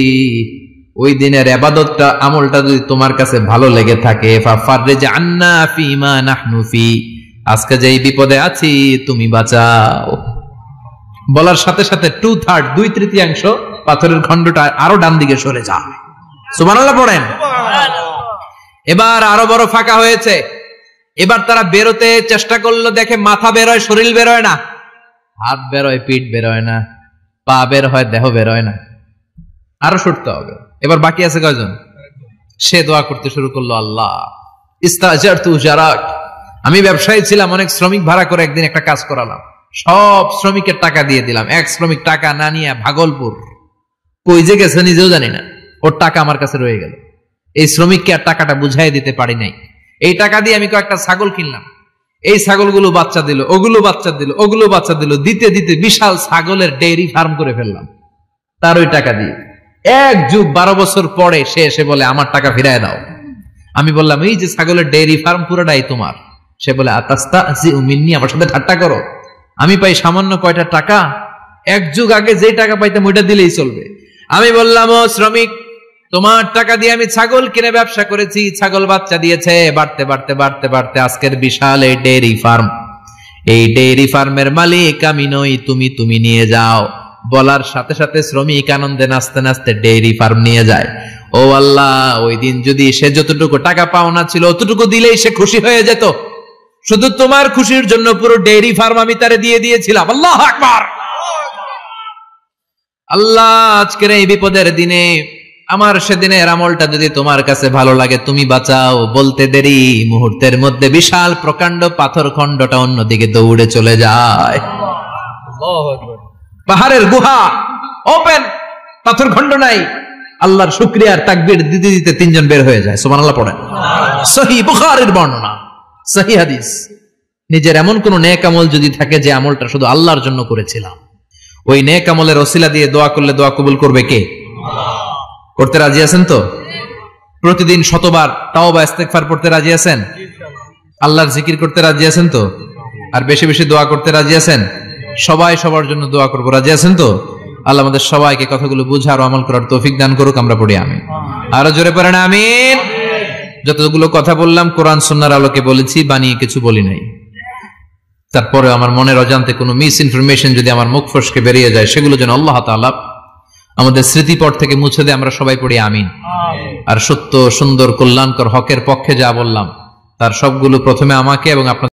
ওই দিনের ইবাদতটা আমলটা যদি তোমার কাছে ভালো লেগে থাকে, ফাফাররিজ আন্না ফিমা নাহনু ফি, আজকে যেই বিপদে আছি তুমি বাঁচাও। বলার সাথে সাথে 2/3 2/3 পাথরের খণ্ডটা আরো ডান দিকে সরে যায়। সুবহানাল্লাহ পড়েন। এবার আরো বড় ফাঁকা হয়েছে। এবার তারা বেরোতে চেষ্টা করলো, দেখে মাথা বেরোয়, শরীর বেরোয় না, হাত বেরোয়, পিঠ বেরোয় না, পা বের হয়, দেহ বেরোয় না, আরো সরতে হবে। এবার বাকি আছে কয়জন? সে দোয়া করতে শুরু করলো, আল্লাহ ইস্তাজারতু উজারাক, আমি ব্যবসায়ী ছিলাম, অনেক শ্রমিক ভাড়া করে একদিন একটা কাজ করালাম, সব শ্রমিকের টাকা দিয়ে দিলাম। এক শ্রমিক টাকা না নিয়ে ভাগলপুর কই যে গেছে নিজেও জানি না, ওর টাকা আমার কাছে রয়ে গেল। এই শ্রমিককে আর টাকাটা বুঝাই দিতে পারি নাই। এই টাকা দিয়ে আমি কয়েকটা ছাগল কিনলাম, এই ছাগলগুলো বাচ্চা দিল, ওগুলো বাচ্চা দিল, ওগুলো বাচ্চা দিল, দিতে দিতে বিশাল ছাগলের ডেইরি ফার্ম করে ফেললাম তার ওই টাকা দিয়ে। 1 যুগ 12 বছর পরে সে এসে বলে আমার টাকা ফিরায় দাও। আমি বললাম এই যে ছাগলের ডেইরি ফার্ম পুরোটাই তোমার। সে বলে আতাস্তাহজিউ মিন্নী, আমার সাথে ঠাট্টা করো? আমি পাই সামান্য কয়টা টাকা, 1 যুগ আগে যে টাকা পাইতাম ওইটা দিলেই চলবে। আমি বললাম ও শ্রমিক, তোমার টাকা দিয়ে আমি ছাগল কিনে ব্যবসা করেছি, ছাগল বাচ্চা দিয়েছে, বাড়তে বাড়তে বাড়তে বাড়তে আজকের বিশাল এই ডেইরি ফার্ম। এই ডেইরি ফার্মের মালিক আমি নই, তুমি নিয়ে যাও। বলার সাথে সাথে শ্রমিক আনন্দে নাচতে নাচতে ডেইরি ফার্ম নিয়ে যায়। ও আল্লাহ, ওই দিন যদি সে যতটুকু টাকা পাওনা ছিল অতটুকু দিলেই সে খুশি হয়ে যেত। শুধু তোমার খুশির জন্য পুরো ডেইরি ফার্ম আমি তারে দিয়ে দিয়েছিলাম। আল্লাহু আকবার। আল্লাহ, আজকের এই বিপদের দিনে আমার সেদিনের আমলটা যদি তোমার কাছে ভালো লাগে তুমি বাঁচাও। বলতে দেরি, মুহূর্তের মধ্যে বিশাল প্রকাণ্ড পাথর খণ্ডটা অন্যদিকে দৌড়ে চলে যায়। পাহাড়ের গুহা ওপেন, পাথর খণ্ড নাই। আল্লাহর শুকরিয়ার তাকবীর দিতে দিতে 3 জন বের হয়ে যায়। সুবহানাল্লাহ পড়েন। সহিহ বুখারীর বর্ণনা, সহিহ হাদিস। নিজের এমন কোন নেক আমল যদি থাকে যে আমলটা শুধু আল্লাহর জন্য করেছিলাম, ওই নেক আমলের ওসিলা দিয়ে দোয়া করলে দোয়া কবুল করবে কে? করতে রাজি আছেন তো? প্রতিদিন শতবার তাওবা ইস্তেগফার পড়তে রাজি আছেন? আল্লাহর জিকির করতে রাজি আছেন তো? আর বেশি বেশি দোয়া করতে রাজি আছেন? সবাই সবার জন্য দোয়া করবো, রাজি আছেন তো? আল্লাহ আমাদের সবাইকে কথাগুলো বুঝার ও আমল করার তৌফিক দান করুক। আমরা পড়ি আমিন। আরো জোরে পড়েন আমিন। যতগুলো কথা বললাম কোরআন সুন্নাহর আলোকে বলেছি, বানিয়ে কিছু বলি নাই। তারপরে আমার মনের অজান্তে কোনো মিস ইনফরমেশন যদি আমার মুখ ফসকে বেরিয়ে যায়, সেগুলো যেন আল্লাহ তাআলা আমাদের স্মৃতিপট থেকে মুছে দেয়। আমরা সবাই পড়ি আমিন। আর সত্য, সুন্দর, কল্যাণকর, হকের পক্ষে যা বললাম তার সবগুলো প্রথমে আমাকে এবং আপনাদের